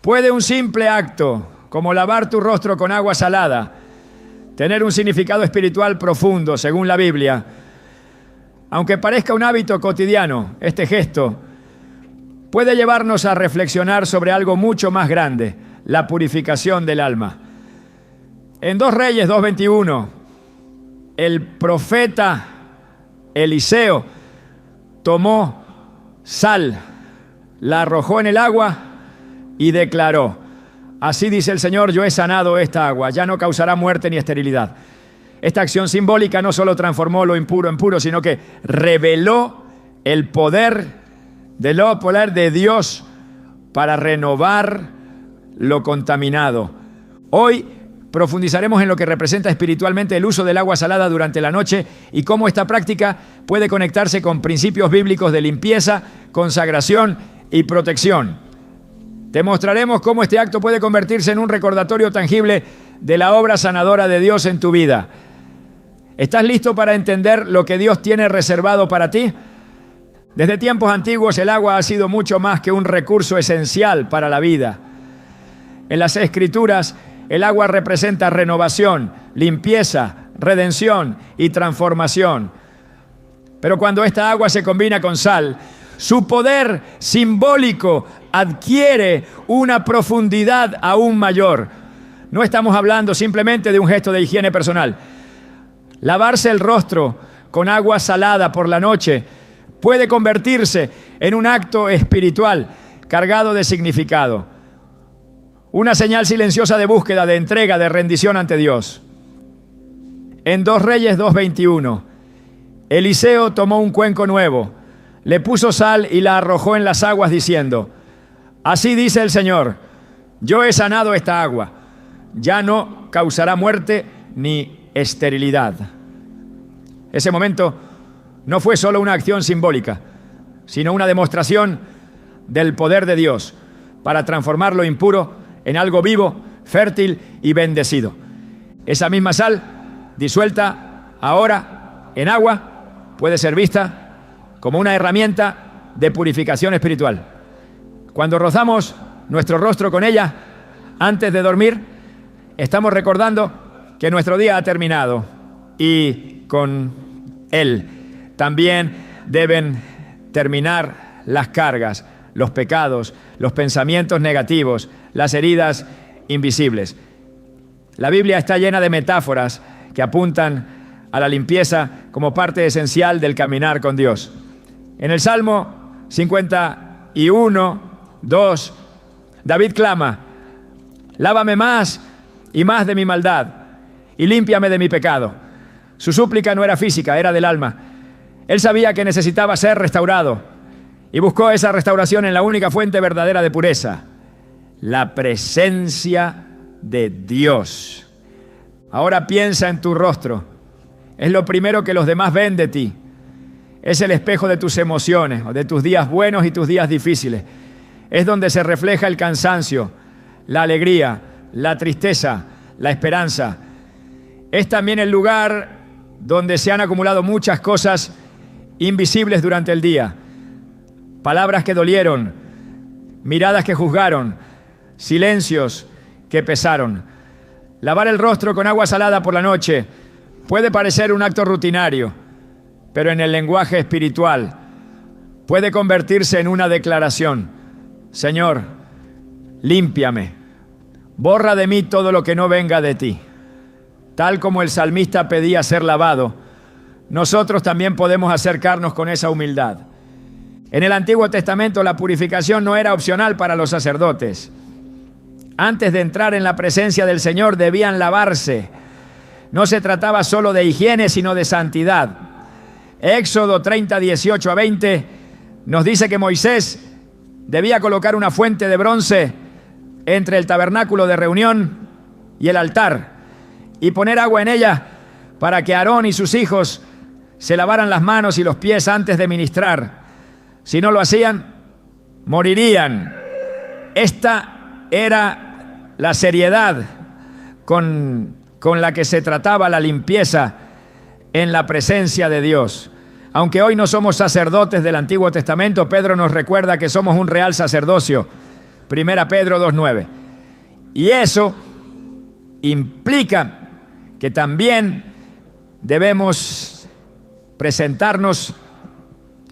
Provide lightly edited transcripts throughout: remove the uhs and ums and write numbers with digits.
¿Puede un simple acto, como lavar tu rostro con agua salada, tener un significado espiritual profundo, según la Biblia? Aunque parezca un hábito cotidiano, este gesto puede llevarnos a reflexionar sobre algo mucho más grande, la purificación del alma. En 2 Reyes 2:21, el profeta Eliseo tomó sal, la arrojó en el agua y declaró: así dice el Señor, yo he sanado esta agua, ya no causará muerte ni esterilidad. Esta acción simbólica no solo transformó lo impuro en puro, sino que reveló el poder de Dios para renovar lo contaminado. Hoy profundizaremos en lo que representa espiritualmente el uso del agua salada durante la noche y cómo esta práctica puede conectarse con principios bíblicos de limpieza, consagración y protección. Te mostraremos cómo este acto puede convertirse en un recordatorio tangible de la obra sanadora de Dios en tu vida. ¿Estás listo para entender lo que Dios tiene reservado para ti? Desde tiempos antiguos el agua ha sido mucho más que un recurso esencial para la vida. En las Escrituras, el agua representa renovación, limpieza, redención y transformación. Pero cuando esta agua se combina con sal, su poder simbólico adquiere una profundidad aún mayor. No estamos hablando simplemente de un gesto de higiene personal. Lavarse el rostro con agua salada por la noche puede convertirse en un acto espiritual cargado de significado. Una señal silenciosa de búsqueda, de entrega, de rendición ante Dios. En 2 Reyes 2:21, Eliseo tomó un cuenco nuevo, le puso sal y la arrojó en las aguas diciendo: así dice el Señor, yo he sanado esta agua, ya no causará muerte ni esterilidad. Ese momento no fue solo una acción simbólica, sino una demostración del poder de Dios para transformar lo impuro en algo vivo, fértil y bendecido. Esa misma sal, disuelta ahora en agua, puede ser vista como una herramienta de purificación espiritual. Cuando rozamos nuestro rostro con ella antes de dormir, estamos recordando que nuestro día ha terminado y con él también deben terminar las cargas, los pecados, los pensamientos negativos, las heridas invisibles. La Biblia está llena de metáforas que apuntan a la limpieza como parte esencial del caminar con Dios. En el Salmo 51:2, David clama: lávame más y más de mi maldad y límpiame de mi pecado. Su súplica no era física, era del alma. Él sabía que necesitaba ser restaurado y buscó esa restauración en la única fuente verdadera de pureza, la presencia de Dios. Ahora piensa en tu rostro. Es lo primero que los demás ven de ti. Es el espejo de tus emociones, de tus días buenos y tus días difíciles. Es donde se refleja el cansancio, la alegría, la tristeza, la esperanza. Es también el lugar donde se han acumulado muchas cosas invisibles durante el día. Palabras que dolieron, miradas que juzgaron, silencios que pesaron. Lavar el rostro con agua salada por la noche puede parecer un acto rutinario, pero en el lenguaje espiritual puede convertirse en una declaración: Señor, límpiame, borra de mí todo lo que no venga de ti. Tal como el salmista pedía ser lavado, nosotros también podemos acercarnos con esa humildad. En el Antiguo Testamento la purificación no era opcional para los sacerdotes. Antes de entrar en la presencia del Señor debían lavarse. No se trataba solo de higiene, sino de santidad. Éxodo 30, 18 a 20 nos dice que Moisés debía colocar una fuente de bronce entre el tabernáculo de reunión y el altar y poner agua en ella para que Aarón y sus hijos se lavaran las manos y los pies antes de ministrar. Si no lo hacían, morirían. Esta era la seriedad con la que se trataba la limpieza en la presencia de Dios. Aunque hoy no somos sacerdotes del Antiguo Testamento, Pedro nos recuerda que somos un real sacerdocio, 1 Pedro 2:9. Y eso implica que también debemos presentarnos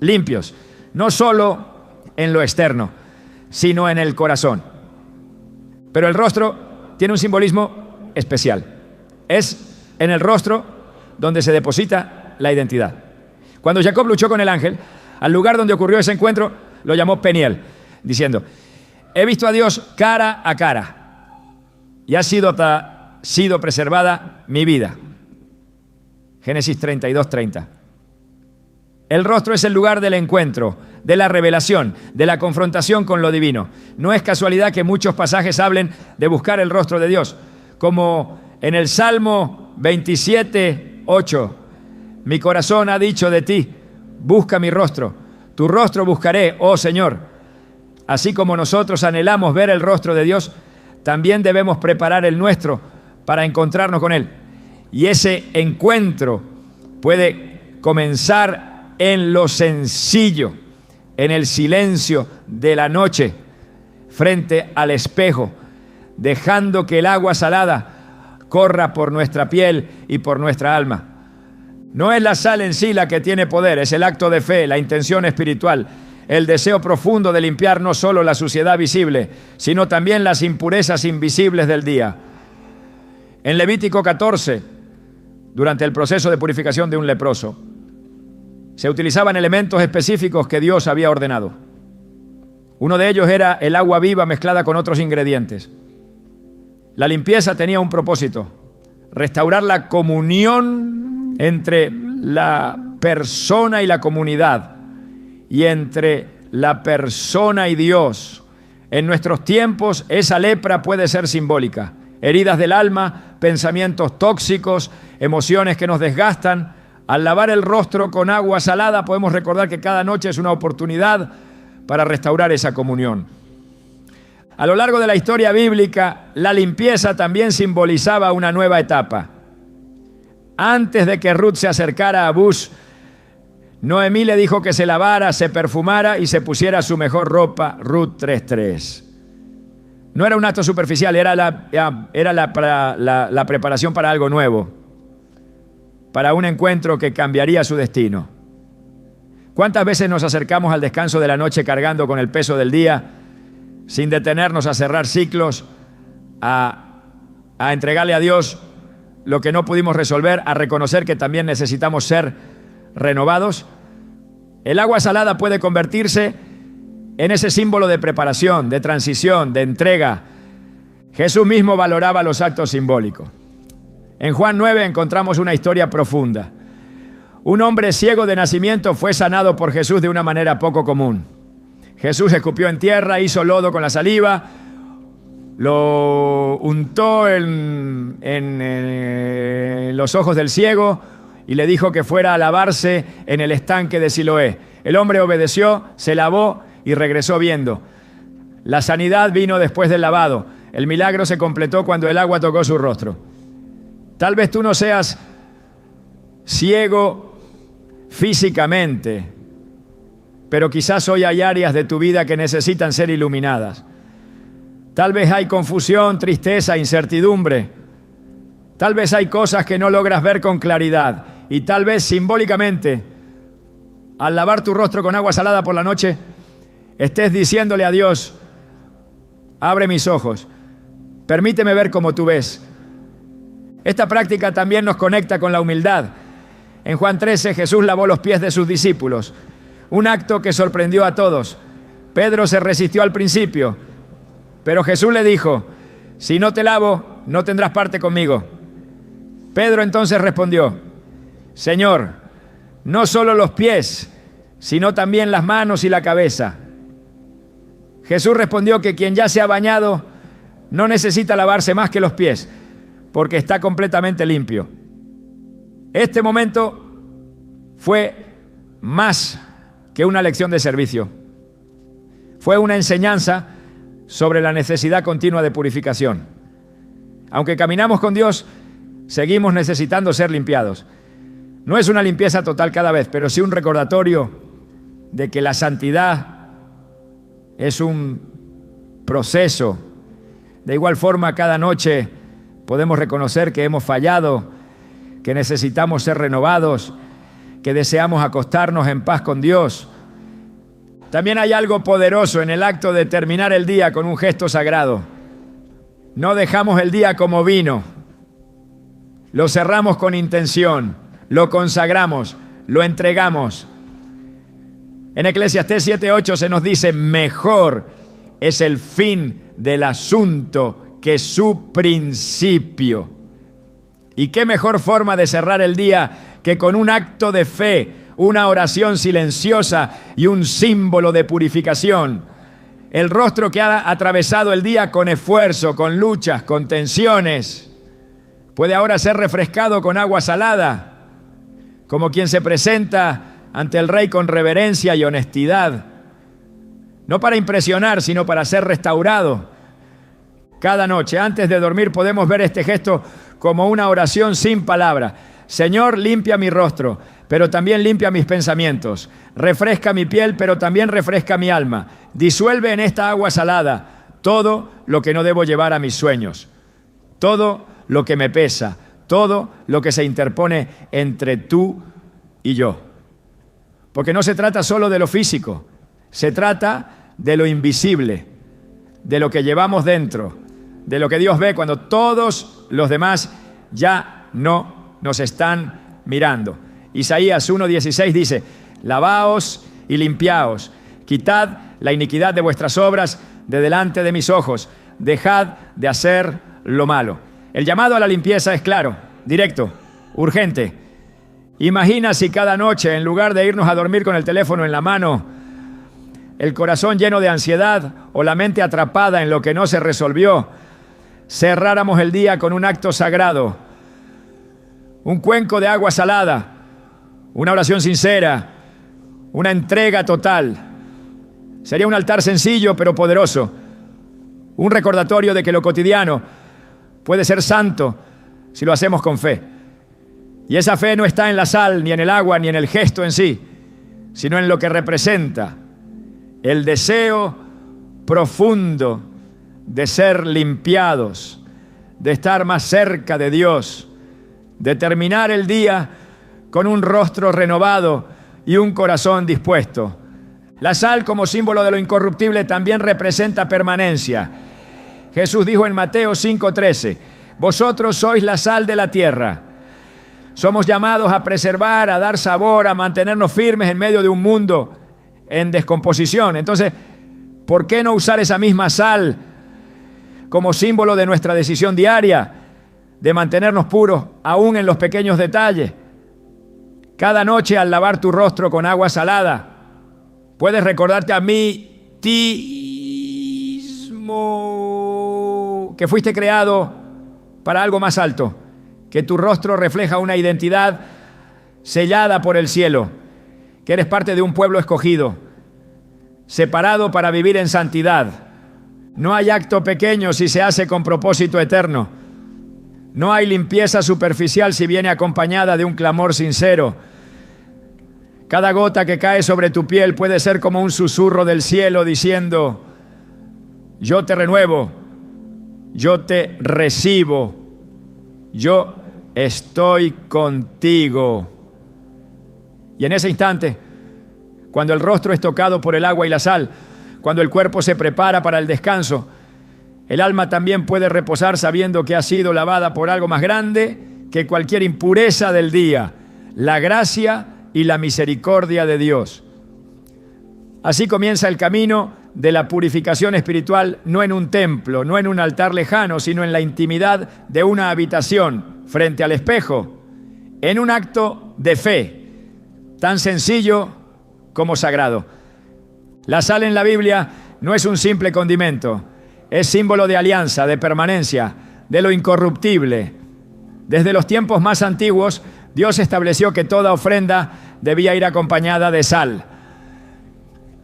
limpios, no solo en lo externo, sino en el corazón. Pero el rostro tiene un simbolismo especial. Es en el rostro donde se deposita la identidad. Cuando Jacob luchó con el ángel, al lugar donde ocurrió ese encuentro lo llamó Peniel, diciendo: he visto a Dios cara a cara y ha sido preservada mi vida. Génesis 32:30. El rostro es el lugar del encuentro, de la revelación, de la confrontación con lo divino. No es casualidad que muchos pasajes hablen de buscar el rostro de Dios, como en el Salmo 27:8. Mi corazón ha dicho de ti: busca mi rostro. Tu rostro buscaré, oh Señor. Así como nosotros anhelamos ver el rostro de Dios, también debemos preparar el nuestro para encontrarnos con Él. Y ese encuentro puede comenzar en lo sencillo, en el silencio de la noche, frente al espejo, dejando que el agua salada corra por nuestra piel y por nuestra alma. No es la sal en sí la que tiene poder, es el acto de fe, la intención espiritual, el deseo profundo de limpiar no solo la suciedad visible, sino también las impurezas invisibles del día. En Levítico 14, durante el proceso de purificación de un leproso, se utilizaban elementos específicos que Dios había ordenado. Uno de ellos era el agua viva mezclada con otros ingredientes. La limpieza tenía un propósito: restaurar la comunión entre la persona y la comunidad, y entre la persona y Dios. En nuestros tiempos, esa lepra puede ser simbólica. Heridas del alma, pensamientos tóxicos, emociones que nos desgastan. Al lavar el rostro con agua salada, podemos recordar que cada noche es una oportunidad para restaurar esa comunión. A lo largo de la historia bíblica, la limpieza también simbolizaba una nueva etapa. Antes de que Ruth se acercara a Booz, Noemí le dijo que se lavara, se perfumara y se pusiera su mejor ropa. Ruth 3:3. No era un acto superficial, era la preparación para algo nuevo, para un encuentro que cambiaría su destino. ¿Cuántas veces nos acercamos al descanso de la noche cargando con el peso del día, sin detenernos a cerrar ciclos, a entregarle a Dios lo que no pudimos resolver, a reconocer que también necesitamos ser renovados? El agua salada puede convertirse en ese símbolo de preparación, de transición, de entrega. Jesús mismo valoraba los actos simbólicos. En Juan 9 encontramos una historia profunda. Un hombre ciego de nacimiento fue sanado por Jesús de una manera poco común. Jesús escupió en tierra, hizo lodo con la saliva, lo untó en los ojos del ciego y le dijo que fuera a lavarse en el estanque de Siloé. El hombre obedeció, se lavó y regresó viendo. La sanidad vino después del lavado. El milagro se completó cuando el agua tocó su rostro. Tal vez tú no seas ciego físicamente, pero quizás hoy hay áreas de tu vida que necesitan ser iluminadas. Tal vez hay confusión, tristeza, incertidumbre. Tal vez hay cosas que no logras ver con claridad. Y tal vez simbólicamente, al lavar tu rostro con agua salada por la noche, estés diciéndole a Dios: abre mis ojos, permíteme ver como tú ves. Esta práctica también nos conecta con la humildad. En Juan 13, Jesús lavó los pies de sus discípulos, un acto que sorprendió a todos. Pedro se resistió al principio, pero Jesús le dijo: si no te lavo, no tendrás parte conmigo. Pedro entonces respondió: Señor, no solo los pies, sino también las manos y la cabeza. Jesús respondió que quien ya se ha bañado no necesita lavarse más que los pies, porque está completamente limpio. Este momento fue más que una lección de servicio. Fue una enseñanza sobre la necesidad continua de purificación. Aunque caminamos con Dios, seguimos necesitando ser limpiados. No es una limpieza total cada vez, pero sí un recordatorio de que la santidad es un proceso. De igual forma, cada noche podemos reconocer que hemos fallado, que necesitamos ser renovados, que deseamos acostarnos en paz con Dios. También hay algo poderoso en el acto de terminar el día con un gesto sagrado. No dejamos el día como vino. Lo cerramos con intención, lo consagramos, lo entregamos. En Eclesiastés 7:8 se nos dice: mejor es el fin del asunto que su principio. ¿Y qué mejor forma de cerrar el día que con un acto de fe, una oración silenciosa y un símbolo de purificación? El rostro que ha atravesado el día con esfuerzo, con luchas, con tensiones, puede ahora ser refrescado con agua salada, como quien se presenta ante el Rey con reverencia y honestidad, no para impresionar, sino para ser restaurado. Cada noche, antes de dormir, podemos ver este gesto como una oración sin palabra. Señor, limpia mi rostro, pero también limpia mis pensamientos. Refresca mi piel, pero también refresca mi alma. Disuelve en esta agua salada todo lo que no debo llevar a mis sueños, todo lo que me pesa, todo lo que se interpone entre tú y yo. Porque no se trata solo de lo físico, se trata de lo invisible, de lo que llevamos dentro, de lo que Dios ve cuando todos los demás ya no nos están mirando. Isaías 1:16 dice: lavaos y limpiaos, quitad la iniquidad de vuestras obras de delante de mis ojos, dejad de hacer lo malo. El llamado a la limpieza es claro, directo, urgente. Imagina si cada noche, en lugar de irnos a dormir con el teléfono en la mano, el corazón lleno de ansiedad o la mente atrapada en lo que no se resolvió, cerráramos el día con un acto sagrado, un cuenco de agua salada, una oración sincera, una entrega total. Sería un altar sencillo pero poderoso, un recordatorio de que lo cotidiano puede ser santo si lo hacemos con fe. Y esa fe no está en la sal, ni en el agua, ni en el gesto en sí, sino en lo que representa el deseo profundo de ser limpiados, de estar más cerca de Dios, de terminar el día con un rostro renovado y un corazón dispuesto. La sal, como símbolo de lo incorruptible, también representa permanencia. Jesús dijo en Mateo 5:13: vosotros sois la sal de la tierra. Somos llamados a preservar, a dar sabor, a mantenernos firmes en medio de un mundo en descomposición. Entonces, ¿por qué no usar esa misma sal como símbolo de nuestra decisión diaria de mantenernos puros, aún en los pequeños detalles? Cada noche, al lavar tu rostro con agua salada, puedes recordarte a ti mismo que fuiste creado para algo más alto, que tu rostro refleja una identidad sellada por el cielo, que eres parte de un pueblo escogido, separado para vivir en santidad. No hay acto pequeño si se hace con propósito eterno. No hay limpieza superficial si viene acompañada de un clamor sincero. Cada gota que cae sobre tu piel puede ser como un susurro del cielo diciendo: yo te renuevo, yo te recibo, yo estoy contigo. Y en ese instante, cuando el rostro es tocado por el agua y la sal, cuando el cuerpo se prepara para el descanso, el alma también puede reposar sabiendo que ha sido lavada por algo más grande que cualquier impureza del día: la gracia y la misericordia de Dios. Así comienza el camino de la purificación espiritual, no en un templo, no en un altar lejano, sino en la intimidad de una habitación, frente al espejo, en un acto de fe, tan sencillo como sagrado. La sal en la Biblia no es un simple condimento, es símbolo de alianza, de permanencia, de lo incorruptible. Desde los tiempos más antiguos, Dios estableció que toda ofrenda debía ir acompañada de sal.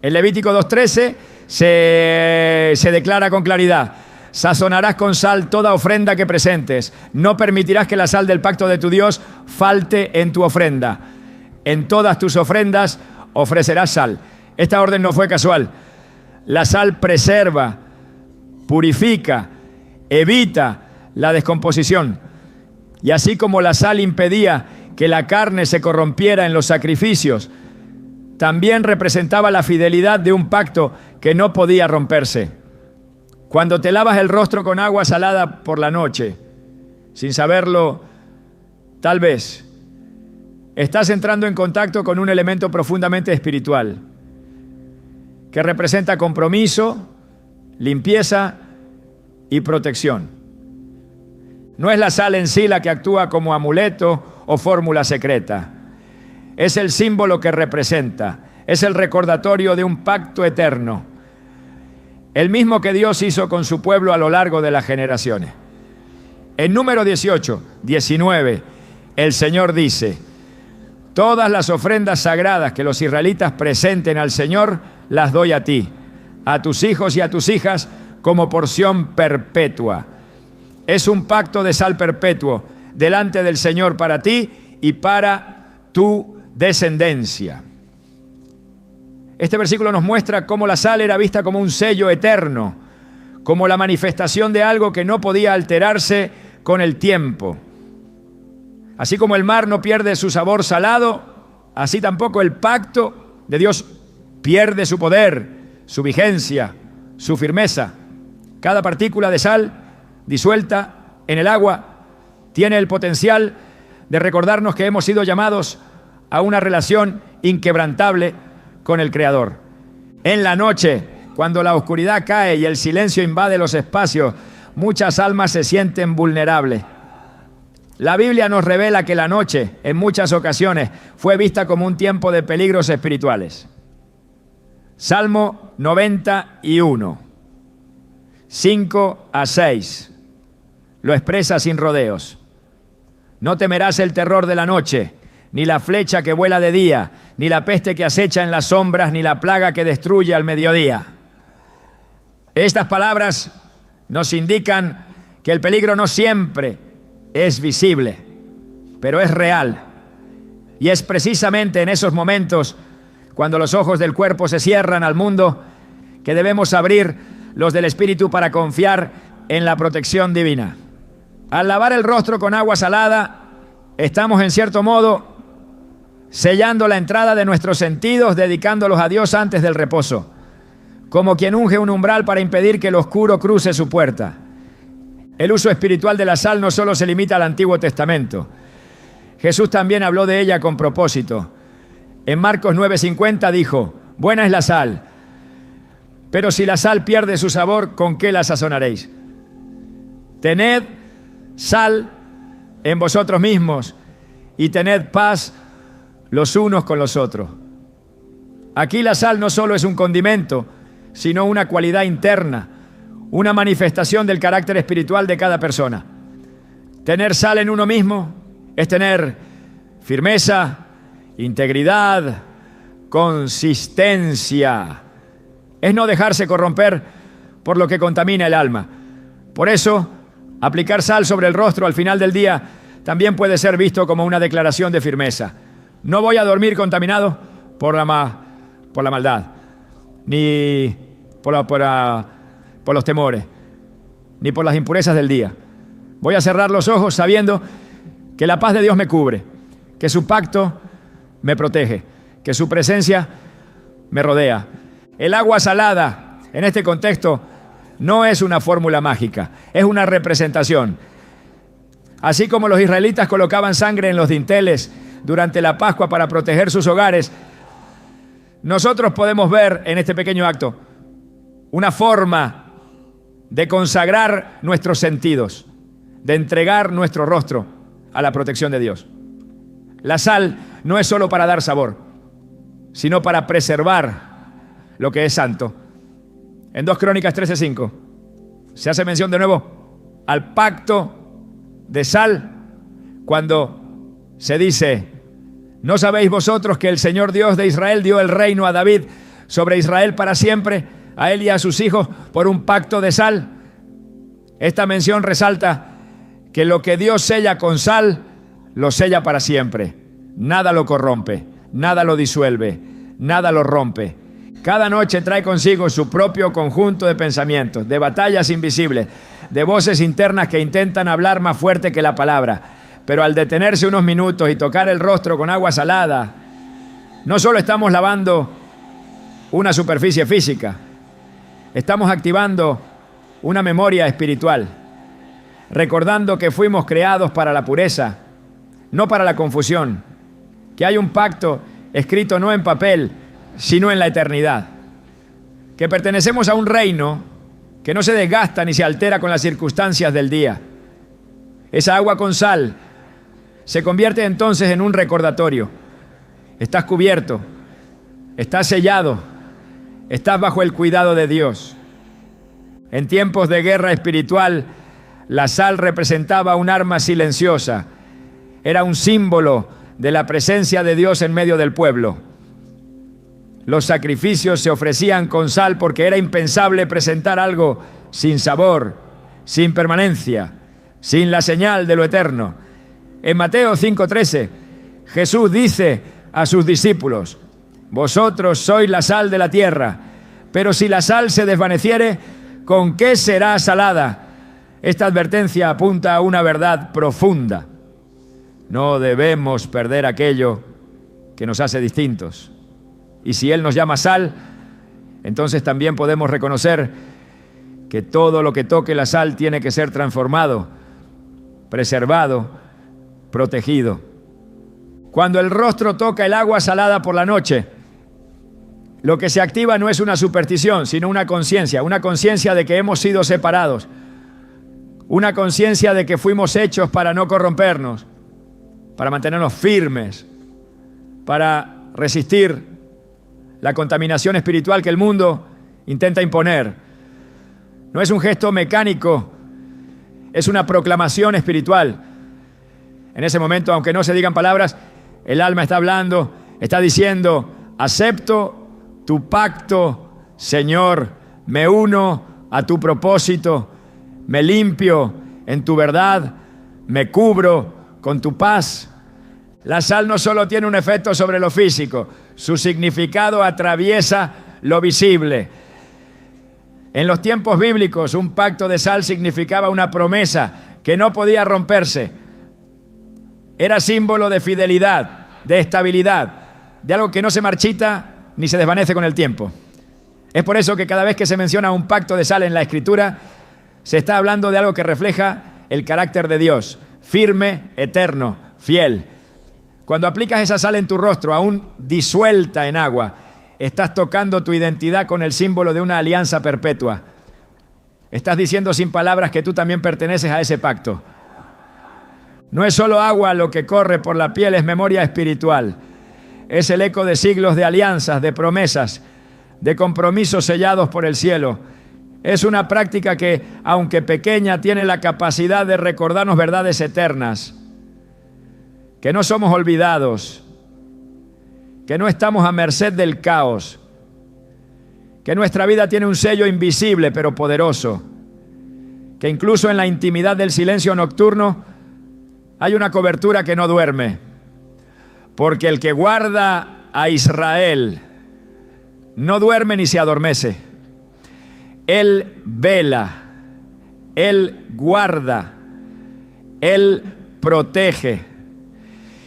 En Levítico 2:13 se declara con claridad: sazonarás con sal toda ofrenda que presentes. No permitirás que la sal del pacto de tu Dios falte en tu ofrenda. En todas tus ofrendas ofrecerás sal. Esta orden no fue casual. La sal preserva, purifica, evita la descomposición. Y así como la sal impedía que la carne se corrompiera en los sacrificios, también representaba la fidelidad de un pacto que no podía romperse. Cuando te lavas el rostro con agua salada por la noche, sin saberlo, tal vez, estás entrando en contacto con un elemento profundamente espiritual, que representa compromiso, limpieza y protección. No es la sal en sí la que actúa como amuleto o fórmula secreta. Es el símbolo que representa, es el recordatorio de un pacto eterno, el mismo que Dios hizo con su pueblo a lo largo de las generaciones. En Número 18, 19, el Señor dice: todas las ofrendas sagradas que los israelitas presenten al Señor, las doy a ti, a tus hijos y a tus hijas, como porción perpetua. Es un pacto de sal perpetuo delante del Señor para ti y para tu descendencia. Este versículo nos muestra cómo la sal era vista como un sello eterno, como la manifestación de algo que no podía alterarse con el tiempo. Así como el mar no pierde su sabor salado, así tampoco el pacto de Dios pierde su poder, su vigencia, su firmeza. Cada partícula de sal disuelta en el agua tiene el potencial de recordarnos que hemos sido llamados a una relación inquebrantable con el Creador. En la noche, cuando la oscuridad cae y el silencio invade los espacios, muchas almas se sienten vulnerables. La Biblia nos revela que la noche, en muchas ocasiones, fue vista como un tiempo de peligros espirituales. Salmo 91, 5 a 6, lo expresa sin rodeos. No temerás el terror de la noche, ni la flecha que vuela de día, ni la peste que acecha en las sombras, ni la plaga que destruye al mediodía. Estas palabras nos indican que el peligro no siempre es visible, pero es real. Y es precisamente en esos momentos, cuando los ojos del cuerpo se cierran al mundo, que debemos abrir los del espíritu para confiar en la protección divina. Al lavar el rostro con agua salada, estamos en cierto modo sellando la entrada de nuestros sentidos, dedicándolos a Dios antes del reposo, como quien unge un umbral para impedir que el oscuro cruce su puerta. El uso espiritual de la sal no solo se limita al Antiguo Testamento. Jesús también habló de ella con propósito. En Marcos 9:50 dijo: buena es la sal, pero si la sal pierde su sabor, ¿con qué la sazonaréis? Tened sal en vosotros mismos y tened paz los unos con los otros. Aquí la sal no solo es un condimento, sino una cualidad interna, una manifestación del carácter espiritual de cada persona. Tener sal en uno mismo es tener firmeza, integridad, consistencia. Es no dejarse corromper por lo que contamina el alma. Por eso, aplicar sal sobre el rostro al final del día también puede ser visto como una declaración de firmeza. No voy a dormir contaminado por la maldad, ni por los temores, ni por las impurezas del día. Voy a cerrar los ojos sabiendo que la paz de Dios me cubre, que su pacto me protege, que su presencia me rodea. El agua salada, en este contexto, no es una fórmula mágica, es una representación. Así como los israelitas colocaban sangre en los dinteles durante la Pascua para proteger sus hogares, nosotros podemos ver en este pequeño acto una forma de consagrar nuestros sentidos, de entregar nuestro rostro a la protección de Dios. La sal no es solo para dar sabor, sino para preservar lo que es santo. En 2 Crónicas 13:5 se hace mención de nuevo al pacto de sal cuando se dice: ¿no sabéis vosotros que el Señor Dios de Israel dio el reino a David sobre Israel para siempre, a él y a sus hijos, por un pacto de sal? Esta mención resalta que lo que Dios sella con sal, lo sella para siempre. Nada lo corrompe, nada lo disuelve, nada lo rompe. Cada noche trae consigo su propio conjunto de pensamientos, de batallas invisibles, de voces internas que intentan hablar más fuerte que la palabra. Pero al detenerse unos minutos y tocar el rostro con agua salada, no solo estamos lavando una superficie física, estamos activando una memoria espiritual, recordando que fuimos creados para la pureza, no para la confusión, que hay un pacto escrito no en papel, sino en la eternidad, que pertenecemos a un reino que no se desgasta ni se altera con las circunstancias del día. Esa agua con sal se convierte entonces en un recordatorio. Estás cubierto, estás sellado, estás bajo el cuidado de Dios. En tiempos de guerra espiritual, la sal representaba un arma silenciosa. Era un símbolo de la presencia de Dios en medio del pueblo. Los sacrificios se ofrecían con sal porque era impensable presentar algo sin sabor, sin permanencia, sin la señal de lo eterno. En Mateo 5:13, Jesús dice a sus discípulos: vosotros sois la sal de la tierra, pero si la sal se desvaneciere, ¿con qué será salada? Esta advertencia apunta a una verdad profunda. No debemos perder aquello que nos hace distintos. Y si Él nos llama sal, entonces también podemos reconocer que todo lo que toque la sal tiene que ser transformado, preservado, protegido. Cuando el rostro toca el agua salada por la noche, lo que se activa no es una superstición, sino una conciencia de que hemos sido separados, una conciencia de que fuimos hechos para no corrompernos, para mantenernos firmes, para resistir la contaminación espiritual que el mundo intenta imponer. No es un gesto mecánico, es una proclamación espiritual. En ese momento, aunque no se digan palabras, el alma está hablando, está diciendo: acepto tu pacto, Señor, me uno a tu propósito, me limpio en tu verdad, me cubro con tu paz. La sal no solo tiene un efecto sobre lo físico, su significado atraviesa lo visible. En los tiempos bíblicos, un pacto de sal significaba una promesa que no podía romperse. Era símbolo de fidelidad, de estabilidad, de algo que no se marchita ni se desvanece con el tiempo. Es por eso que cada vez que se menciona un pacto de sal en la Escritura, se está hablando de algo que refleja el carácter de Dios, firme, eterno, fiel. Cuando aplicas esa sal en tu rostro, aún disuelta en agua, estás tocando tu identidad con el símbolo de una alianza perpetua. Estás diciendo sin palabras que tú también perteneces a ese pacto. No es solo agua lo que corre por la piel, es memoria espiritual. Es el eco de siglos de alianzas, de promesas, de compromisos sellados por el cielo. Es una práctica que, aunque pequeña, tiene la capacidad de recordarnos verdades eternas. Que no somos olvidados, que no estamos a merced del caos, que nuestra vida tiene un sello invisible pero poderoso, que incluso en la intimidad del silencio nocturno hay una cobertura que no duerme, porque el que guarda a Israel no duerme ni se adormece. Él vela, Él guarda, Él protege.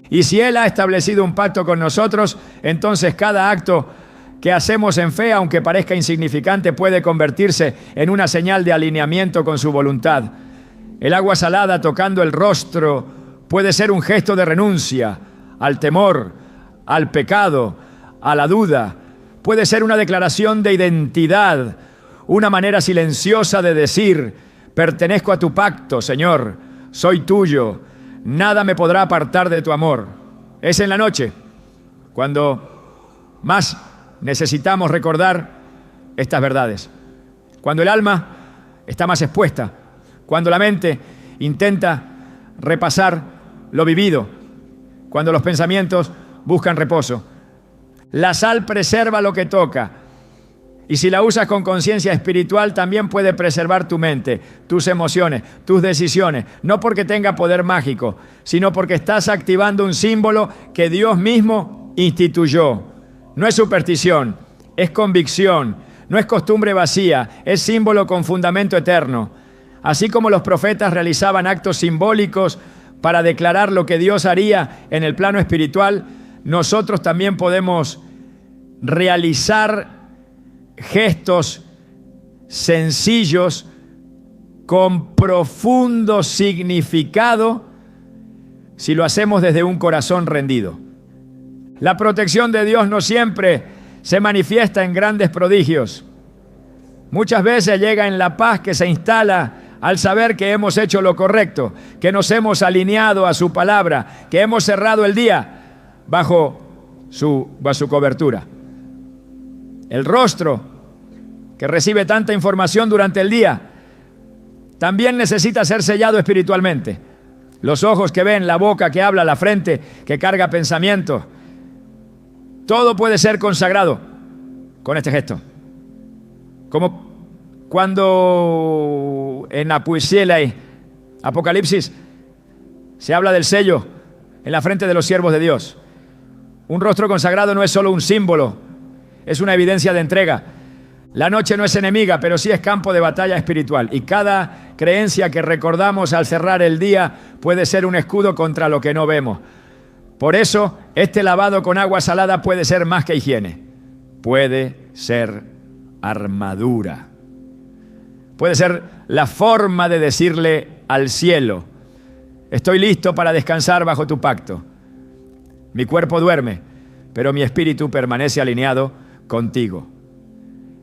Y si Él ha establecido un pacto con nosotros, entonces cada acto que hacemos en fe, aunque parezca insignificante, puede convertirse en una señal de alineamiento con su voluntad. El agua salada tocando el rostro puede ser un gesto de renuncia al temor, al pecado, a la duda. Puede ser una declaración de identidad, una manera silenciosa de decir: pertenezco a tu pacto, Señor, soy tuyo. Nada me podrá apartar de tu amor. Es en la noche cuando más necesitamos recordar estas verdades. Cuando el alma está más expuesta. Cuando la mente intenta repasar lo vivido. Cuando los pensamientos buscan reposo. La sal preserva lo que toca. Y si la usas con conciencia espiritual, también puede preservar tu mente, tus emociones, tus decisiones. No porque tenga poder mágico, sino porque estás activando un símbolo que Dios mismo instituyó. No es superstición, es convicción, no es costumbre vacía, es símbolo con fundamento eterno. Así como los profetas realizaban actos simbólicos para declarar lo que Dios haría en el plano espiritual, nosotros también podemos realizar gestos sencillos con profundo significado si lo hacemos desde un corazón rendido. La protección de Dios no siempre se manifiesta en grandes prodigios. Muchas veces llega en la paz que se instala al saber que hemos hecho lo correcto, que nos hemos alineado a su palabra, que hemos cerrado el día bajo su cobertura. El rostro que recibe tanta información durante el día también necesita ser sellado espiritualmente. Los ojos que ven, la boca que habla, la frente que carga pensamientos, todo puede ser consagrado con este gesto. Como cuando en la Apocalipsis se habla del sello en la frente de los siervos de Dios. Un rostro consagrado no es solo un símbolo, es una evidencia de entrega. La noche no es enemiga, pero sí es campo de batalla espiritual. Y cada creencia que recordamos al cerrar el día puede ser un escudo contra lo que no vemos. Por eso, este lavado con agua salada puede ser más que higiene. Puede ser armadura. Puede ser la forma de decirle al cielo: estoy listo para descansar bajo tu pacto. Mi cuerpo duerme, pero mi espíritu permanece alineado contigo.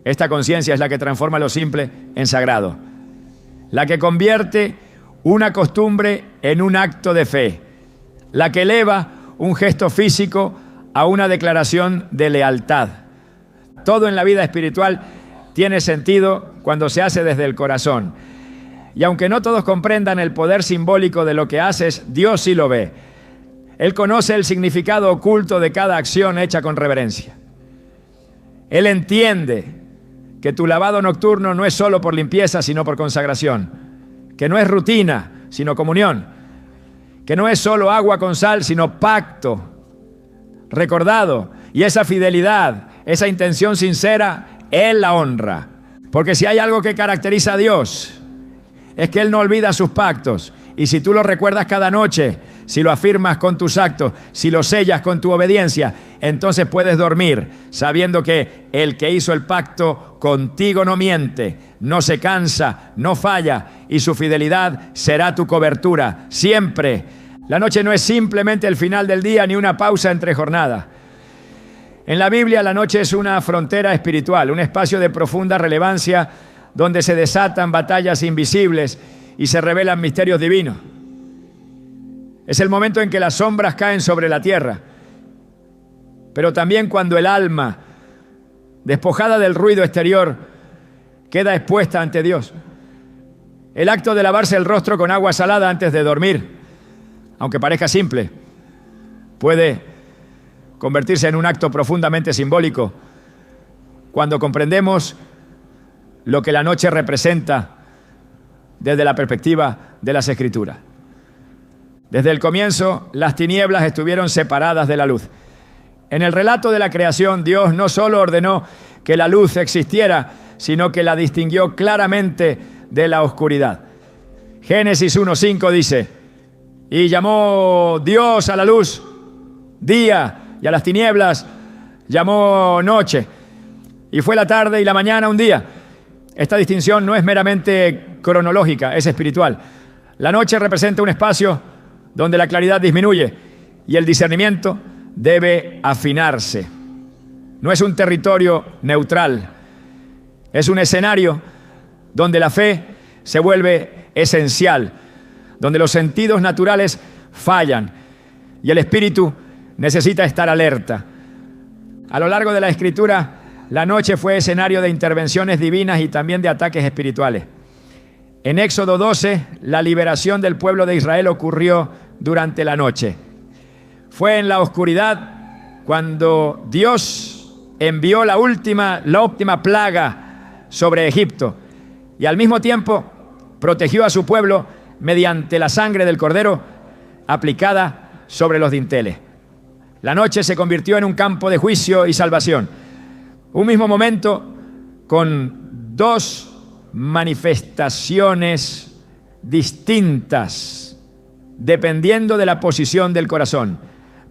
Esta conciencia es la que transforma lo simple en sagrado, la que convierte una costumbre en un acto de fe, la que eleva un gesto físico a una declaración de lealtad. Todo en la vida espiritual tiene sentido cuando se hace desde el corazón. Y aunque no todos comprendan el poder simbólico de lo que haces, Dios sí lo ve. Él conoce el significado oculto de cada acción hecha con reverencia. Él entiende que tu lavado nocturno no es solo por limpieza, sino por consagración, que no es rutina, sino comunión, que no es solo agua con sal, sino pacto recordado. Y esa fidelidad, esa intención sincera, Él la honra. Porque si hay algo que caracteriza a Dios, es que Él no olvida sus pactos. Y si tú lo recuerdas cada noche, si lo afirmas con tus actos, si lo sellas con tu obediencia, entonces puedes dormir sabiendo que el que hizo el pacto contigo no miente, no se cansa, no falla, y su fidelidad será tu cobertura siempre. La noche no es simplemente el final del día ni una pausa entre jornadas. En la Biblia, la noche es una frontera espiritual, un espacio de profunda relevancia donde se desatan batallas invisibles y se revelan misterios divinos. Es el momento en que las sombras caen sobre la tierra, pero también cuando el alma, despojada del ruido exterior, queda expuesta ante Dios. El acto de lavarse el rostro con agua salada antes de dormir, aunque parezca simple, puede convertirse en un acto profundamente simbólico cuando comprendemos lo que la noche representa desde la perspectiva de las Escrituras. Desde el comienzo, las tinieblas estuvieron separadas de la luz. En el relato de la creación, Dios no solo ordenó que la luz existiera, sino que la distinguió claramente de la oscuridad. Génesis 1:5 dice: y llamó Dios a la luz día, y a las tinieblas llamó noche. Y fue la tarde y la mañana un día. Esta distinción no es meramente cronológica, es espiritual. La noche representa un espacio donde la claridad disminuye y el discernimiento debe afinarse. No es un territorio neutral, es un escenario donde la fe se vuelve esencial, donde los sentidos naturales fallan y el espíritu necesita estar alerta. A lo largo de la Escritura, la noche fue escenario de intervenciones divinas y también de ataques espirituales. En Éxodo 12, la liberación del pueblo de Israel ocurrió durante la noche. Fue en la oscuridad cuando Dios envió la última plaga sobre Egipto y al mismo tiempo protegió a su pueblo mediante la sangre del cordero aplicada sobre los dinteles. La noche se convirtió en un campo de juicio y salvación. Un mismo momento con dos manifestaciones distintas, dependiendo de la posición del corazón.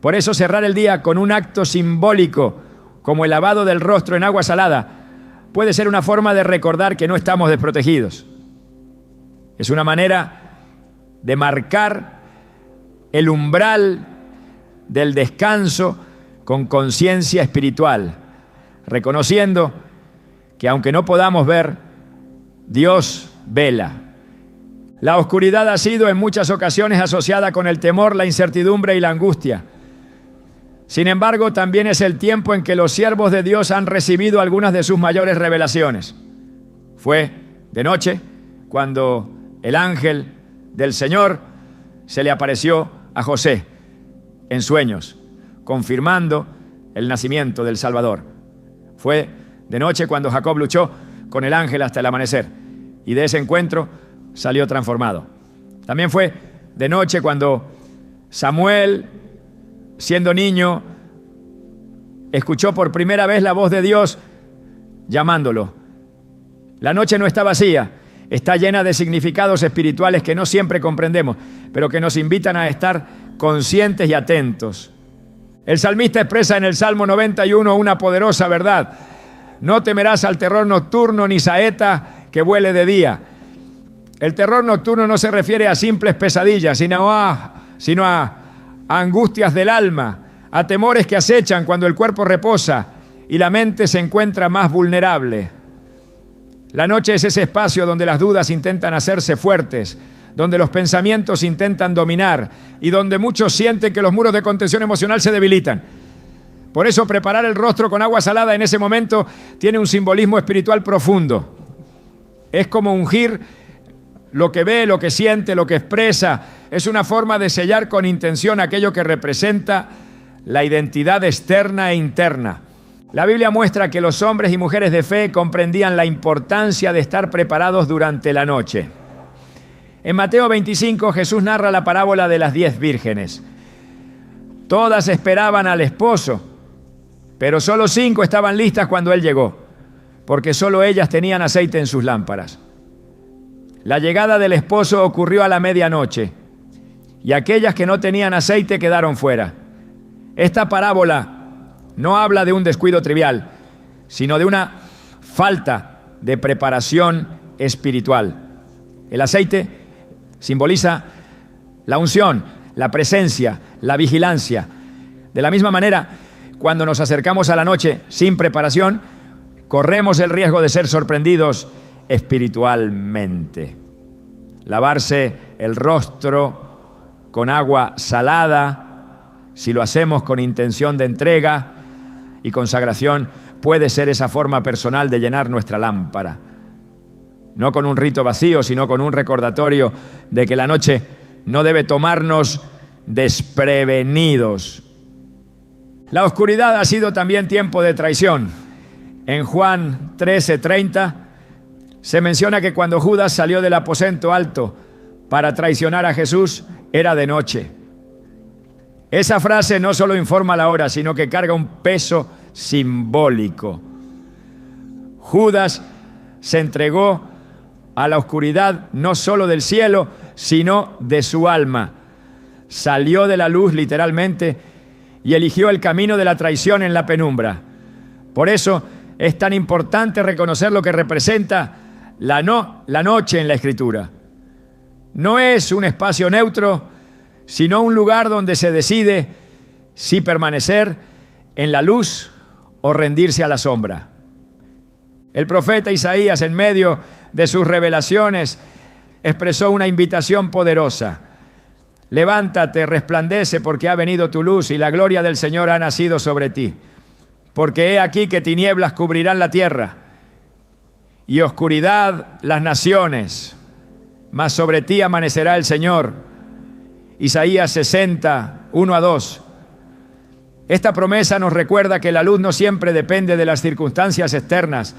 Por eso cerrar el día con un acto simbólico, como el lavado del rostro en agua salada, puede ser una forma de recordar que no estamos desprotegidos. Es una manera de marcar el umbral del descanso con conciencia espiritual, reconociendo que aunque no podamos ver, Dios vela. La oscuridad ha sido en muchas ocasiones asociada con el temor, la incertidumbre y la angustia. Sin embargo, también es el tiempo en que los siervos de Dios han recibido algunas de sus mayores revelaciones. Fue de noche cuando el ángel del Señor se le apareció a José en sueños, confirmando el nacimiento del Salvador. Fue de noche cuando Jacob luchó con el ángel hasta el amanecer, y de ese encuentro salió transformado. También fue de noche cuando Samuel, siendo niño, escuchó por primera vez la voz de Dios llamándolo. La noche no está vacía, está llena de significados espirituales que no siempre comprendemos, pero que nos invitan a estar conscientes y atentos. El salmista expresa en el Salmo 91 una poderosa verdad: no temerás al terror nocturno ni saeta que vuele de día. El terror nocturno no se refiere a simples pesadillas, sino a angustias del alma, a temores que acechan cuando el cuerpo reposa y la mente se encuentra más vulnerable. La noche es ese espacio donde las dudas intentan hacerse fuertes, donde los pensamientos intentan dominar y donde muchos sienten que los muros de contención emocional se debilitan. Por eso preparar el rostro con agua salada en ese momento tiene un simbolismo espiritual profundo. Es como ungir lo que ve, lo que siente, lo que expresa. Es una forma de sellar con intención aquello que representa la identidad externa e interna. La Biblia muestra que los hombres y mujeres de fe comprendían la importancia de estar preparados durante la noche. En Mateo 25, Jesús narra la parábola de las 10 vírgenes. Todas esperaban al esposo, pero solo 5 estaban listas cuando él llegó, porque solo ellas tenían aceite en sus lámparas. La llegada del esposo ocurrió a la medianoche, y aquellas que no tenían aceite quedaron fuera. Esta parábola no habla de un descuido trivial, sino de una falta de preparación espiritual. El aceite simboliza la unción, la presencia, la vigilancia. De la misma manera, cuando nos acercamos a la noche sin preparación, corremos el riesgo de ser sorprendidos espiritualmente. Lavarse el rostro con agua salada, si lo hacemos con intención de entrega y consagración, puede ser esa forma personal de llenar nuestra lámpara. No con un rito vacío, sino con un recordatorio de que la noche no debe tomarnos desprevenidos. La oscuridad ha sido también tiempo de traición. En Juan 13:30 se menciona que cuando Judas salió del aposento alto para traicionar a Jesús, era de noche. Esa frase no solo informa la hora, sino que carga un peso simbólico. Judas se entregó a la oscuridad no solo del cielo, sino de su alma. Salió de la luz literalmente y eligió el camino de la traición en la penumbra. Por eso es tan importante reconocer lo que representa la noche en la Escritura. No es un espacio neutro, sino un lugar donde se decide si permanecer en la luz o rendirse a la sombra. El profeta Isaías, en medio de sus revelaciones, expresó una invitación poderosa. Levántate, resplandece, porque ha venido tu luz y la gloria del Señor ha nacido sobre ti. Porque he aquí que tinieblas cubrirán la tierra y oscuridad las naciones, mas sobre ti amanecerá el Señor. Isaías 60, 1-2. Esta promesa nos recuerda que la luz no siempre depende de las circunstancias externas,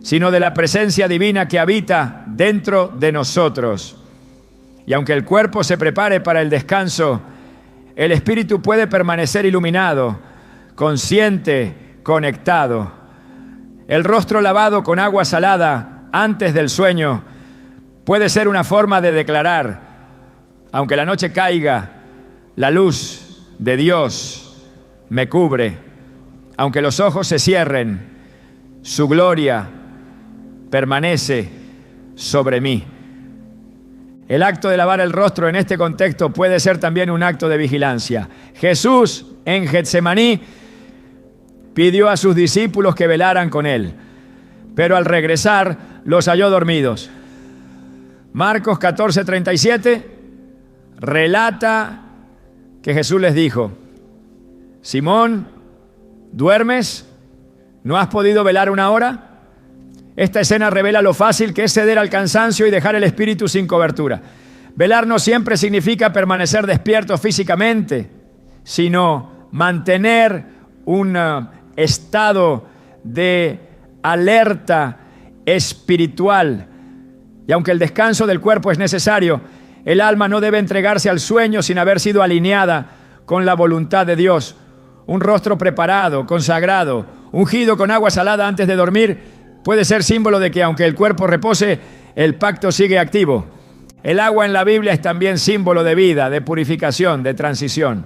sino de la presencia divina que habita dentro de nosotros. Y aunque el cuerpo se prepare para el descanso, el espíritu puede permanecer iluminado, consciente, conectado. El rostro lavado con agua salada antes del sueño puede ser una forma de declarar: aunque la noche caiga, la luz de Dios me cubre. Aunque los ojos se cierren, su gloria permanece sobre mí. El acto de lavar el rostro en este contexto puede ser también un acto de vigilancia. Jesús en Getsemaní pidió a sus discípulos que velaran con él, pero al regresar los halló dormidos. Marcos 14:37 relata que Jesús les dijo: Simón, ¿duermes? ¿No has podido velar una hora? Esta escena revela lo fácil que es ceder al cansancio y dejar el espíritu sin cobertura. Velar no siempre significa permanecer despierto físicamente, sino mantener un estado de alerta espiritual. Y aunque el descanso del cuerpo es necesario, el alma no debe entregarse al sueño sin haber sido alineada con la voluntad de Dios. Un rostro preparado, consagrado, ungido con agua salada antes de dormir puede ser símbolo de que aunque el cuerpo repose, el pacto sigue activo. El agua en la Biblia es también símbolo de vida, de purificación, de transición.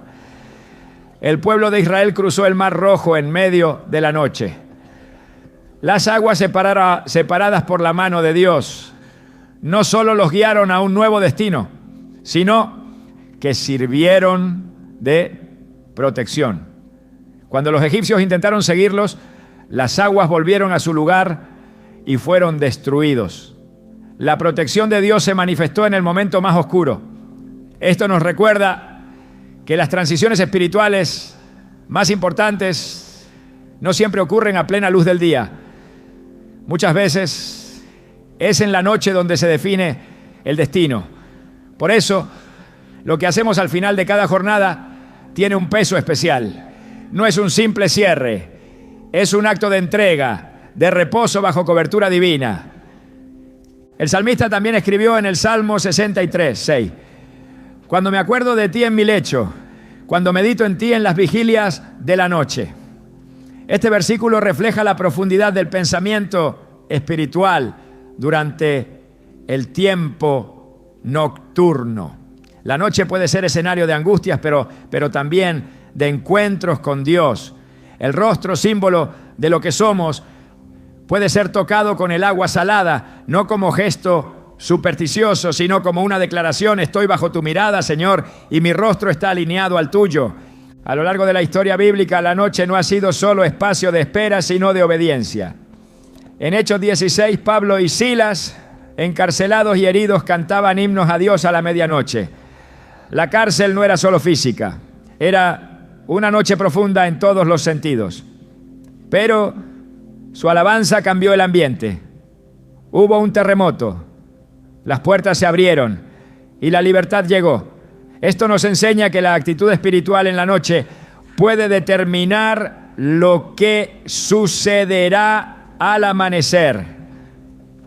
El pueblo de Israel cruzó el Mar Rojo en medio de la noche. Las aguas separadas por la mano de Dios no solo los guiaron a un nuevo destino, sino que sirvieron de protección. Cuando los egipcios intentaron seguirlos, las aguas volvieron a su lugar y fueron destruidos. La protección de Dios se manifestó en el momento más oscuro. Esto nos recuerda que las transiciones espirituales más importantes no siempre ocurren a plena luz del día. Muchas veces es en la noche donde se define el destino. Por eso, lo que hacemos al final de cada jornada tiene un peso especial. No es un simple cierre, es un acto de entrega, de reposo bajo cobertura divina. El salmista también escribió en el Salmo 63:6: cuando me acuerdo de ti en mi lecho, cuando medito en ti en las vigilias de la noche. Este versículo refleja la profundidad del pensamiento espiritual durante el tiempo nocturno. La noche puede ser escenario de angustias, pero también de encuentros con Dios. El rostro, símbolo de lo que somos, puede ser tocado con el agua salada, no como gesto supersticioso, sino como una declaración: estoy bajo tu mirada, Señor, y mi rostro está alineado al tuyo. A lo largo de la historia bíblica, la noche no ha sido solo espacio de espera, sino de obediencia. En Hechos 16, Pablo y Silas, encarcelados y heridos, cantaban himnos a Dios a la medianoche. La cárcel no era solo física, era una noche profunda en todos los sentidos. Pero su alabanza cambió el ambiente. Hubo un terremoto, las puertas se abrieron y la libertad llegó. Esto nos enseña que la actitud espiritual en la noche puede determinar lo que sucederá al amanecer.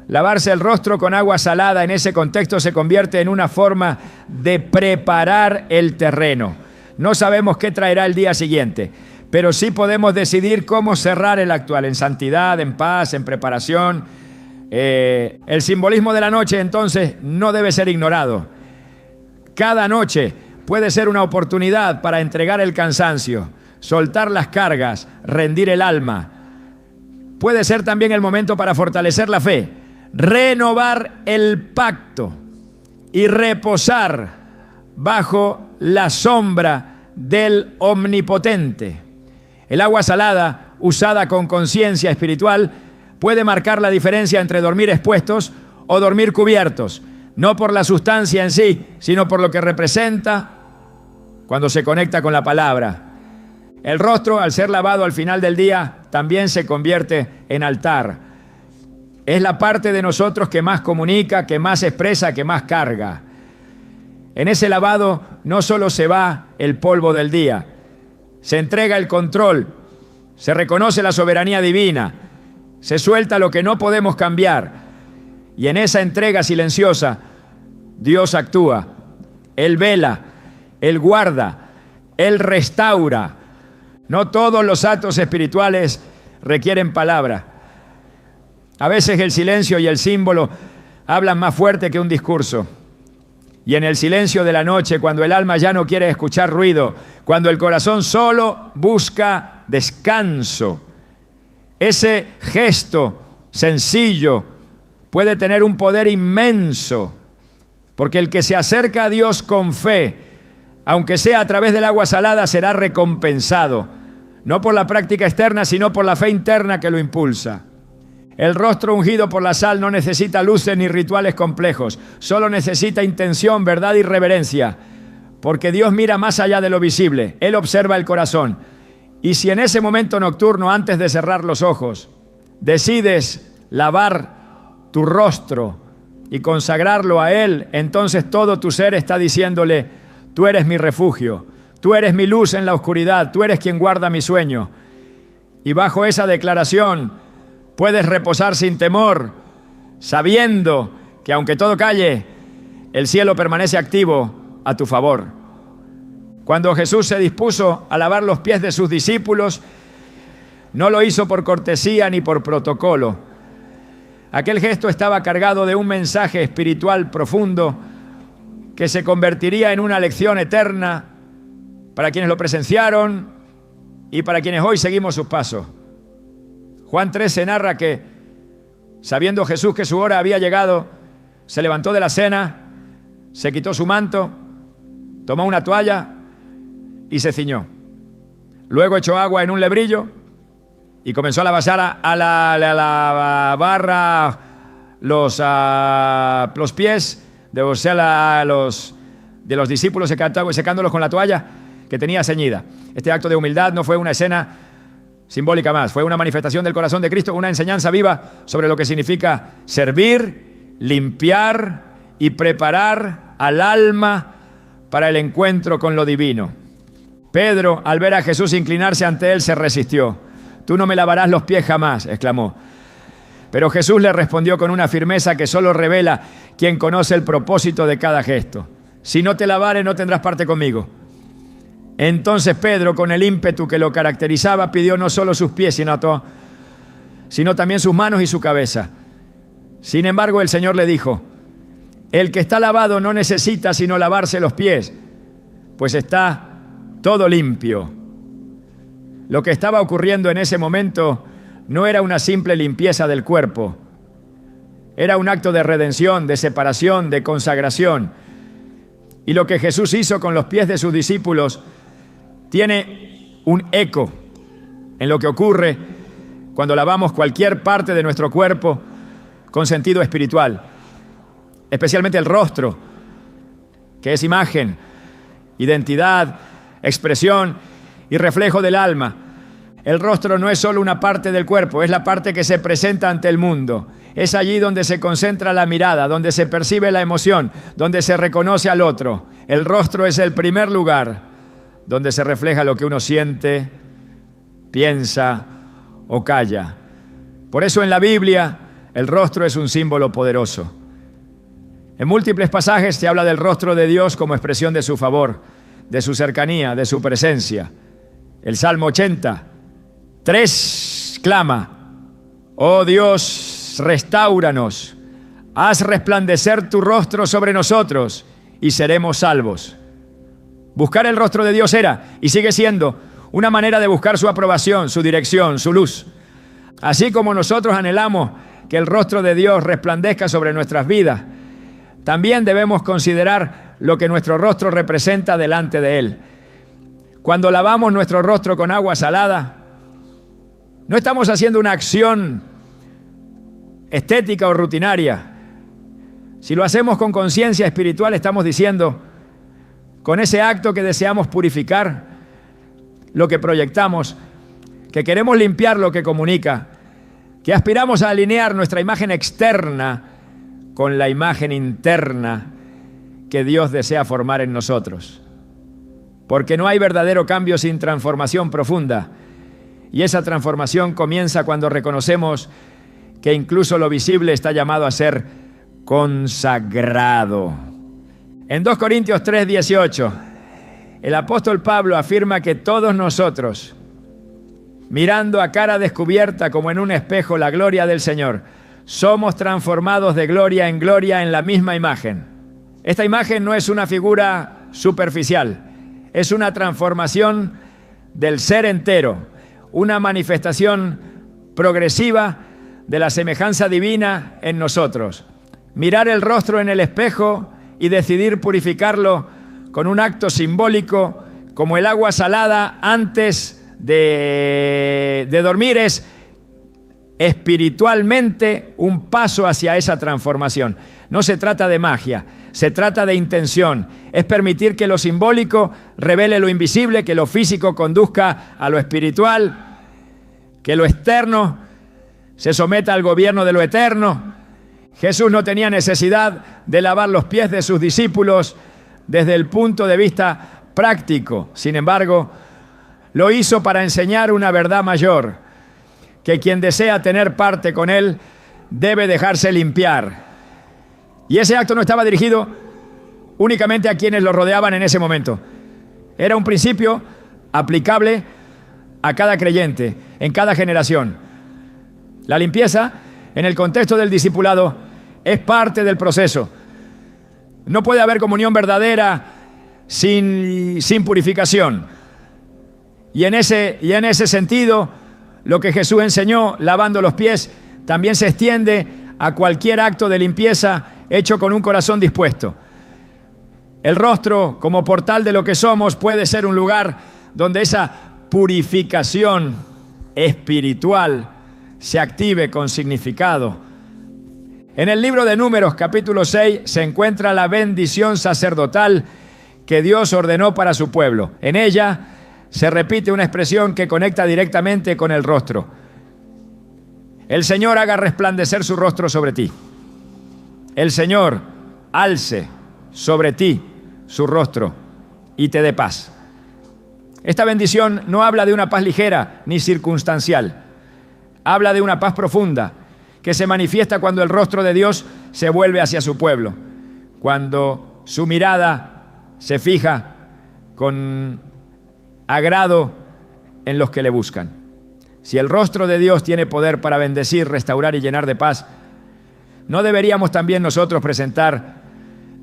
Lavarse el rostro con agua salada en ese contexto se convierte en una forma de preparar el terreno. No sabemos qué traerá el día siguiente, pero sí podemos decidir cómo cerrar el actual, en santidad, en paz, en preparación. El simbolismo de la noche, entonces, no debe ser ignorado. Cada noche puede ser una oportunidad para entregar el cansancio, soltar las cargas, rendir el alma. Puede ser también el momento para fortalecer la fe, renovar el pacto y reposar bajo la sombra del Omnipotente. El agua salada, usada con conciencia espiritual, puede marcar la diferencia entre dormir expuestos o dormir cubiertos, no por la sustancia en sí, sino por lo que representa cuando se conecta con la palabra. El rostro, al ser lavado al final del día, también se convierte en altar. Es la parte de nosotros que más comunica, que más expresa, que más carga. En ese lavado no solo se va el polvo del día, se entrega el control, se reconoce la soberanía divina, se suelta lo que no podemos cambiar. Y en esa entrega silenciosa, Dios actúa. Él vela, Él guarda, Él restaura. No todos los actos espirituales requieren palabra. A veces el silencio y el símbolo hablan más fuerte que un discurso. Y en el silencio de la noche, cuando el alma ya no quiere escuchar ruido, cuando el corazón solo busca descanso, ese gesto sencillo puede tener un poder inmenso, porque el que se acerca a Dios con fe, aunque sea a través del agua salada, será recompensado, no por la práctica externa, sino por la fe interna que lo impulsa. El rostro ungido por la sal no necesita luces ni rituales complejos, solo necesita intención, verdad y reverencia, porque Dios mira más allá de lo visible, Él observa el corazón. Y si en ese momento nocturno, antes de cerrar los ojos, decides lavar tu rostro y consagrarlo a Él, entonces todo tu ser está diciéndole: tú eres mi refugio, tú eres mi luz en la oscuridad, tú eres quien guarda mi sueño. Y bajo esa declaración puedes reposar sin temor, sabiendo que aunque todo calle, el cielo permanece activo a tu favor. Cuando Jesús se dispuso a lavar los pies de sus discípulos, no lo hizo por cortesía ni por protocolo. Aquel gesto estaba cargado de un mensaje espiritual profundo que se convertiría en una lección eterna para quienes lo presenciaron y para quienes hoy seguimos sus pasos. Juan 13 narra que, sabiendo Jesús que su hora había llegado, se levantó de la cena, se quitó su manto, tomó una toalla y se ciñó. Luego echó agua en un lebrillo y comenzó a lavar los pies de los discípulos, secándolos con la toalla que tenía ceñida. Este acto de humildad no fue una escena simbólica más, fue una manifestación del corazón de Cristo, una enseñanza viva sobre lo que significa servir, limpiar y preparar al alma para el encuentro con lo divino. Pedro, al ver a Jesús inclinarse ante él, se resistió. «Tú no me lavarás los pies jamás», exclamó. Pero Jesús le respondió con una firmeza que solo revela quien conoce el propósito de cada gesto. «Si no te lavare, no tendrás parte conmigo». Entonces Pedro, con el ímpetu que lo caracterizaba, pidió no solo sus pies, sino también sus manos y su cabeza. Sin embargo, el Señor le dijo: «El que está lavado no necesita sino lavarse los pies, pues está todo limpio». Lo que estaba ocurriendo en ese momento no era una simple limpieza del cuerpo, era un acto de redención, de separación, de consagración. Y lo que Jesús hizo con los pies de sus discípulos tiene un eco en lo que ocurre cuando lavamos cualquier parte de nuestro cuerpo con sentido espiritual, especialmente el rostro, que es imagen, identidad, expresión y reflejo del alma. El rostro no es solo una parte del cuerpo, es la parte que se presenta ante el mundo. Es allí donde se concentra la mirada, donde se percibe la emoción, donde se reconoce al otro. El rostro es el primer lugar donde se refleja lo que uno siente, piensa o calla. Por eso en la Biblia el rostro es un símbolo poderoso. En múltiples pasajes se habla del rostro de Dios como expresión de su favor, de su cercanía, de su presencia. El Salmo 80:3 clama: «Oh Dios, restáuranos, haz resplandecer tu rostro sobre nosotros y seremos salvos». Buscar el rostro de Dios era y sigue siendo una manera de buscar su aprobación, su dirección, su luz. Así como nosotros anhelamos que el rostro de Dios resplandezca sobre nuestras vidas, también debemos considerar lo que nuestro rostro representa delante de Él. Cuando lavamos nuestro rostro con agua salada, no estamos haciendo una acción estética o rutinaria. Si lo hacemos con conciencia espiritual, estamos diciendo: con ese acto que deseamos purificar lo que proyectamos, que queremos limpiar lo que comunica, que aspiramos a alinear nuestra imagen externa con la imagen interna que Dios desea formar en nosotros. Porque no hay verdadero cambio sin transformación profunda. Y esa transformación comienza cuando reconocemos que incluso lo visible está llamado a ser consagrado. En 2 Corintios 3:18, el apóstol Pablo afirma que todos nosotros, mirando a cara descubierta como en un espejo la gloria del Señor, somos transformados de gloria en la misma imagen. Esta imagen no es una figura superficial, es una transformación del ser entero, una manifestación progresiva de la semejanza divina en nosotros. Mirar el rostro en el espejo y decidir purificarlo con un acto simbólico como el agua salada antes de dormir es espiritualmente un paso hacia esa transformación. No se trata de magia, se trata de intención. Es permitir que lo simbólico revele lo invisible, que lo físico conduzca a lo espiritual, que lo externo se someta al gobierno de lo eterno. Jesús no tenía necesidad de lavar los pies de sus discípulos desde el punto de vista práctico. Sin embargo, lo hizo para enseñar una verdad mayor, que quien desea tener parte con Él debe dejarse limpiar. Y ese acto no estaba dirigido únicamente a quienes lo rodeaban en ese momento. Era un principio aplicable a cada creyente, en cada generación. La limpieza, en el contexto del discipulado, es parte del proceso. No puede haber comunión verdadera sin purificación. Y en ese sentido, lo que Jesús enseñó, lavando los pies, también se extiende a cualquier acto de limpieza hecho con un corazón dispuesto. El rostro, como portal de lo que somos, puede ser un lugar donde esa purificación espiritual se active con significado. En el libro de Números, capítulo 6, se encuentra la bendición sacerdotal que Dios ordenó para su pueblo. En ella se repite una expresión que conecta directamente con el rostro. El Señor haga resplandecer su rostro sobre ti. El Señor alce sobre ti su rostro y te dé paz. Esta bendición no habla de una paz ligera ni circunstancial. Habla de una paz profunda que se manifiesta cuando el rostro de Dios se vuelve hacia su pueblo, cuando su mirada se fija con agrado en los que le buscan. Si el rostro de Dios tiene poder para bendecir, restaurar y llenar de paz, ¿no deberíamos también nosotros presentar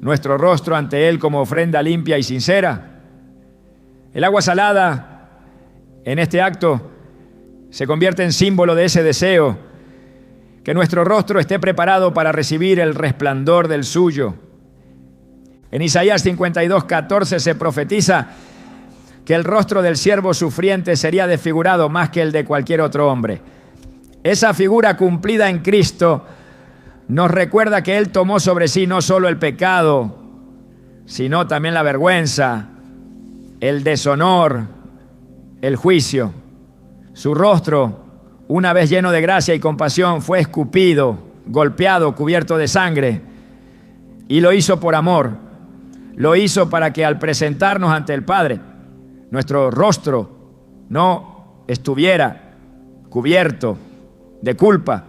nuestro rostro ante Él como ofrenda limpia y sincera? El agua salada en este acto se convierte en símbolo de ese deseo, que nuestro rostro esté preparado para recibir el resplandor del suyo. En Isaías 52:14 se profetiza que el rostro del siervo sufriente sería desfigurado más que el de cualquier otro hombre. Esa figura cumplida en Cristo nos recuerda que Él tomó sobre sí no solo el pecado, sino también la vergüenza, el deshonor, el juicio. Su rostro, una vez lleno de gracia y compasión, fue escupido, golpeado, cubierto de sangre, y lo hizo por amor. Lo hizo para que al presentarnos ante el Padre, nuestro rostro no estuviera cubierto de culpa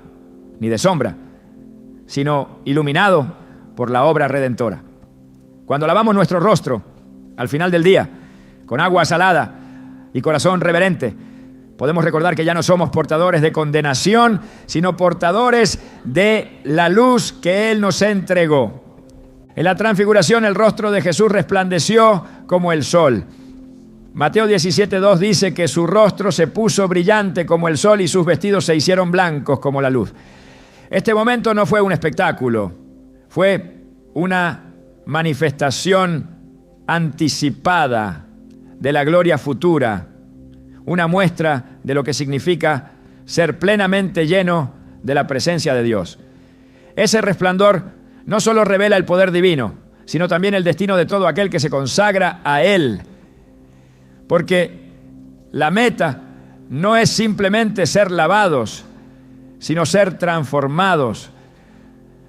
ni de sombra, sino iluminado por la obra redentora. Cuando lavamos nuestro rostro al final del día con agua salada y corazón reverente, podemos recordar que ya no somos portadores de condenación, sino portadores de la luz que Él nos entregó. En la transfiguración el rostro de Jesús resplandeció como el sol. Mateo 17:2 dice que su rostro se puso brillante como el sol y sus vestidos se hicieron blancos como la luz. Este momento no fue un espectáculo, fue una manifestación anticipada de la gloria futura, una muestra de lo que significa ser plenamente lleno de la presencia de Dios. Ese resplandor no solo revela el poder divino, sino también el destino de todo aquel que se consagra a Él. Porque la meta no es simplemente ser lavados, sino ser transformados.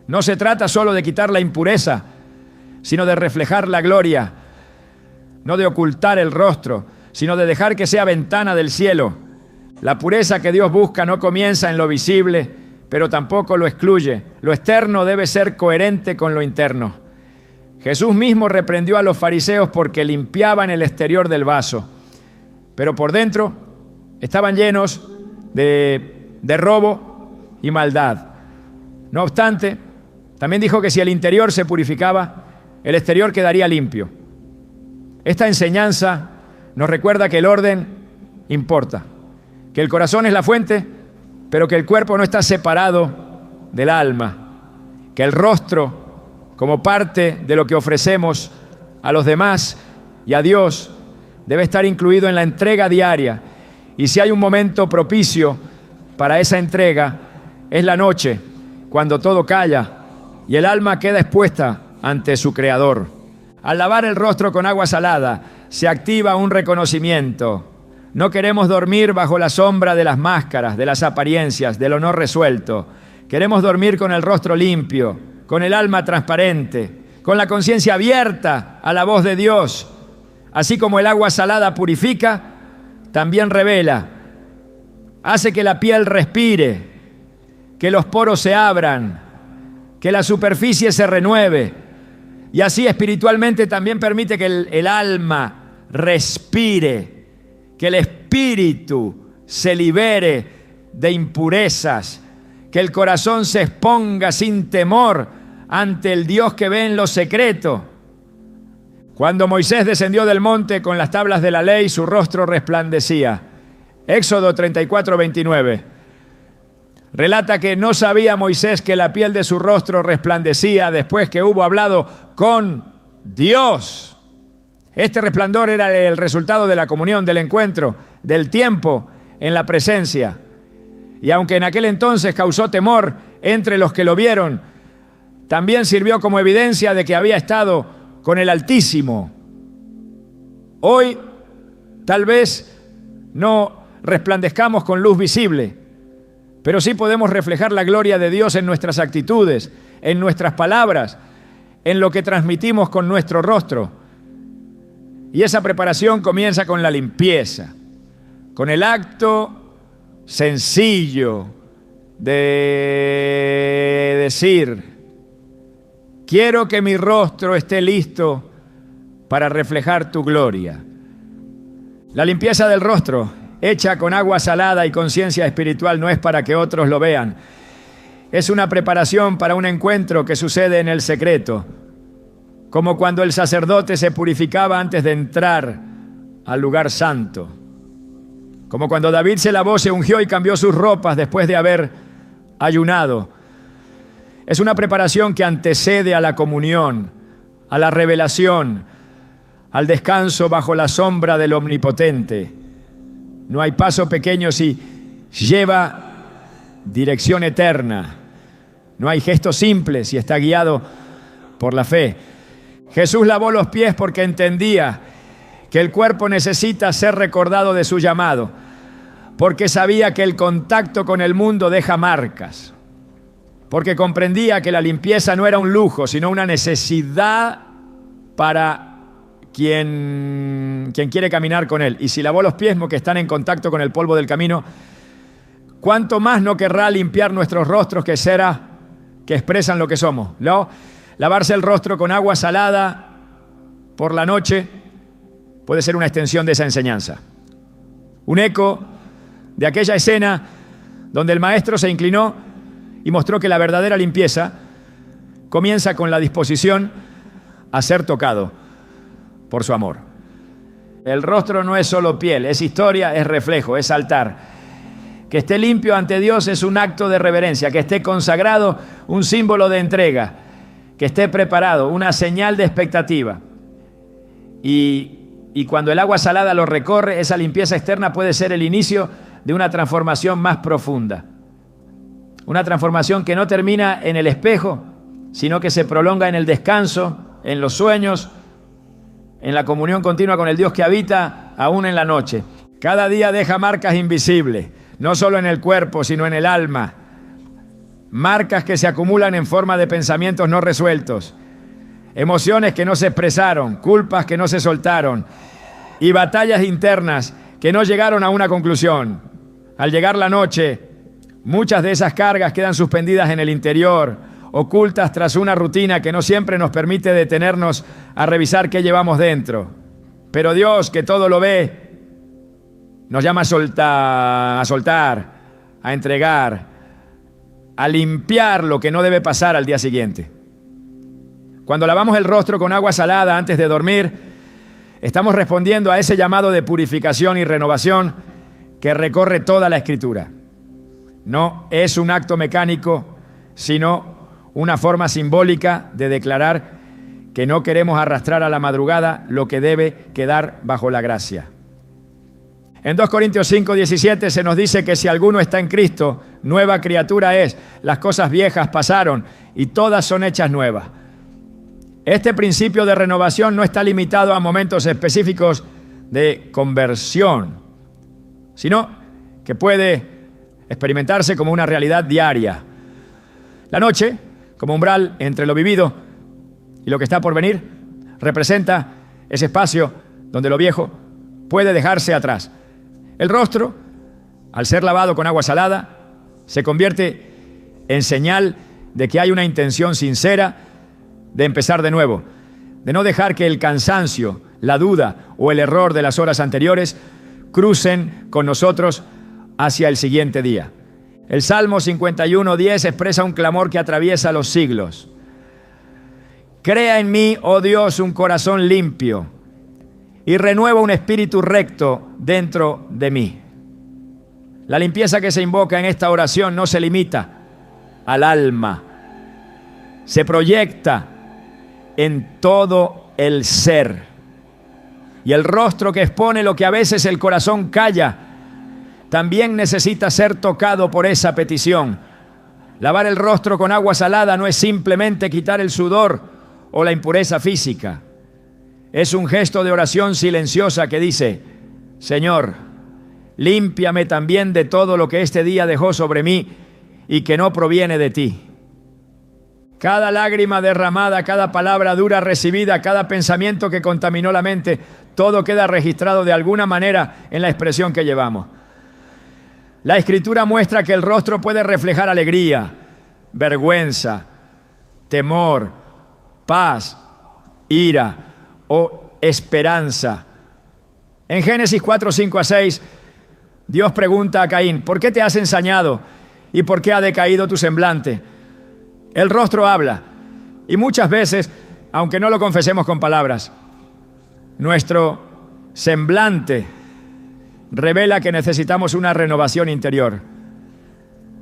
No se trata solo de quitar la impureza, sino de reflejar la gloria, no de ocultar el rostro, sino de dejar que sea ventana del cielo. La pureza que Dios busca no comienza en lo visible, pero tampoco lo excluye. Lo externo debe ser coherente con lo interno. Jesús mismo reprendió a los fariseos porque limpiaban el exterior del vaso, pero por dentro estaban llenos de robo y maldad. No obstante, también dijo que si el interior se purificaba, el exterior quedaría limpio. Esta enseñanza nos recuerda que el orden importa, que el corazón es la fuente, pero que el cuerpo no está separado del alma, que el rostro, como parte de lo que ofrecemos a los demás y a Dios, debe estar incluido en la entrega diaria. Y si hay un momento propicio para esa entrega, es la noche, cuando todo calla y el alma queda expuesta ante su Creador. Al lavar el rostro con agua salada, se activa un reconocimiento. No queremos dormir bajo la sombra de las máscaras, de las apariencias, del honor resuelto. Queremos dormir con el rostro limpio, con el alma transparente, con la conciencia abierta a la voz de Dios. Así como el agua salada purifica, también revela, hace que la piel respire, que los poros se abran, que la superficie se renueve. Y así espiritualmente también permite que el alma respire, que el espíritu se libere de impurezas, que el corazón se exponga sin temor ante el Dios que ve en lo secreto. Cuando Moisés descendió del monte con las tablas de la ley, su rostro resplandecía. Éxodo 34:29. Relata que no sabía Moisés que la piel de su rostro resplandecía después que hubo hablado con Dios. Este resplandor era el resultado de la comunión, del encuentro, del tiempo en la presencia. Y aunque en aquel entonces causó temor entre los que lo vieron, también sirvió como evidencia de que había estado con el Altísimo. Hoy, tal vez no resplandezcamos con luz visible, pero sí podemos reflejar la gloria de Dios en nuestras actitudes, en nuestras palabras, en lo que transmitimos con nuestro rostro. Y esa preparación comienza con la limpieza, con el acto sencillo de decir: quiero que mi rostro esté listo para reflejar tu gloria. La limpieza del rostro, hecha con agua salada y conciencia espiritual, no es para que otros lo vean. Es una preparación para un encuentro que sucede en el secreto, como cuando el sacerdote se purificaba antes de entrar al lugar santo, como cuando David se lavó, se ungió y cambió sus ropas después de haber ayunado. Es una preparación que antecede a la comunión, a la revelación, al descanso bajo la sombra del Omnipotente. No hay paso pequeño si lleva dirección eterna. No hay gesto simple si está guiado por la fe. Jesús lavó los pies porque entendía que el cuerpo necesita ser recordado de su llamado, porque sabía que el contacto con el mundo deja marcas, porque comprendía que la limpieza no era un lujo, sino una necesidad para quien quiere caminar con él. Y si lavó los pies que están en contacto con el polvo del camino, ¿cuánto más no querrá limpiar nuestros rostros, que será que expresan lo que somos? ¿No? Lavarse el rostro con agua salada por la noche puede ser una extensión de esa enseñanza, un eco de aquella escena donde el maestro se inclinó y mostró que la verdadera limpieza comienza con la disposición a ser tocado por su amor. El rostro no es solo piel, es historia, es reflejo, es altar. Que esté limpio ante Dios es un acto de reverencia, que esté consagrado, un símbolo de entrega, que esté preparado, una señal de expectativa. Y cuando el agua salada lo recorre, esa limpieza externa puede ser el inicio de una transformación más profunda. Una transformación que no termina en el espejo, sino que se prolonga en el descanso, en los sueños, en la comunión continua con el Dios que habita aún en la noche. Cada día deja marcas invisibles, no solo en el cuerpo, sino en el alma. Marcas que se acumulan en forma de pensamientos no resueltos, emociones que no se expresaron, culpas que no se soltaron y batallas internas que no llegaron a una conclusión. Al llegar la noche, muchas de esas cargas quedan suspendidas en el interior, ocultas tras una rutina que no siempre nos permite detenernos a revisar qué llevamos dentro. Pero Dios, que todo lo ve, nos llama a soltar, a entregar, a limpiar lo que no debe pasar al día siguiente. Cuando lavamos el rostro con agua salada antes de dormir, estamos respondiendo a ese llamado de purificación y renovación que recorre toda la Escritura. No es un acto mecánico, sino una forma simbólica de declarar que no queremos arrastrar a la madrugada lo que debe quedar bajo la gracia. En 2 Corintios 5:17 se nos dice que si alguno está en Cristo, nueva criatura es. Las cosas viejas pasaron y todas son hechas nuevas. Este principio de renovación no está limitado a momentos específicos de conversión, sino que puede experimentarse como una realidad diaria. La noche, como umbral entre lo vivido y lo que está por venir, representa ese espacio donde lo viejo puede dejarse atrás. El rostro, al ser lavado con agua salada, se convierte en señal de que hay una intención sincera de empezar de nuevo, de no dejar que el cansancio, la duda o el error de las horas anteriores crucen con nosotros hacia el siguiente día. El Salmo 51:10 expresa un clamor que atraviesa los siglos. Crea en mí, oh Dios, un corazón limpio y renueva un espíritu recto dentro de mí. La limpieza que se invoca en esta oración no se limita al alma, se proyecta en todo el ser. Y el rostro que expone lo que a veces el corazón calla, también necesita ser tocado por esa petición. Lavar el rostro con agua salada no es simplemente quitar el sudor o la impureza física. Es un gesto de oración silenciosa que dice: Señor, límpiame también de todo lo que este día dejó sobre mí y que no proviene de ti. Cada lágrima derramada, cada palabra dura recibida, cada pensamiento que contaminó la mente, todo queda registrado de alguna manera en la expresión que llevamos. La Escritura muestra que el rostro puede reflejar alegría, vergüenza, temor, paz, ira o esperanza. En Génesis 4:5-6, Dios pregunta a Caín: ¿por qué te has ensañado y por qué ha decaído tu semblante? El rostro habla, y muchas veces, aunque no lo confesemos con palabras, nuestro semblante revela que necesitamos una renovación interior.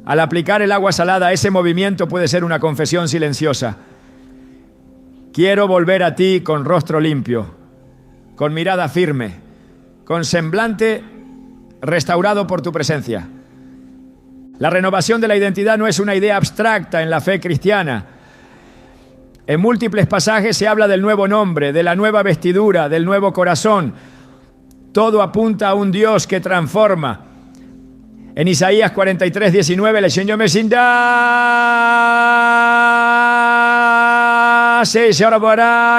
Al aplicar el agua salada, ese movimiento puede ser una confesión silenciosa. Quiero volver a ti con rostro limpio, con mirada firme, con semblante restaurado por tu presencia. La renovación de la identidad no es una idea abstracta en la fe cristiana. En múltiples pasajes se habla del nuevo nombre, de la nueva vestidura, del nuevo corazón. Todo apunta a un Dios que transforma. En Isaías 43:19, el Señor me sinda, se ahora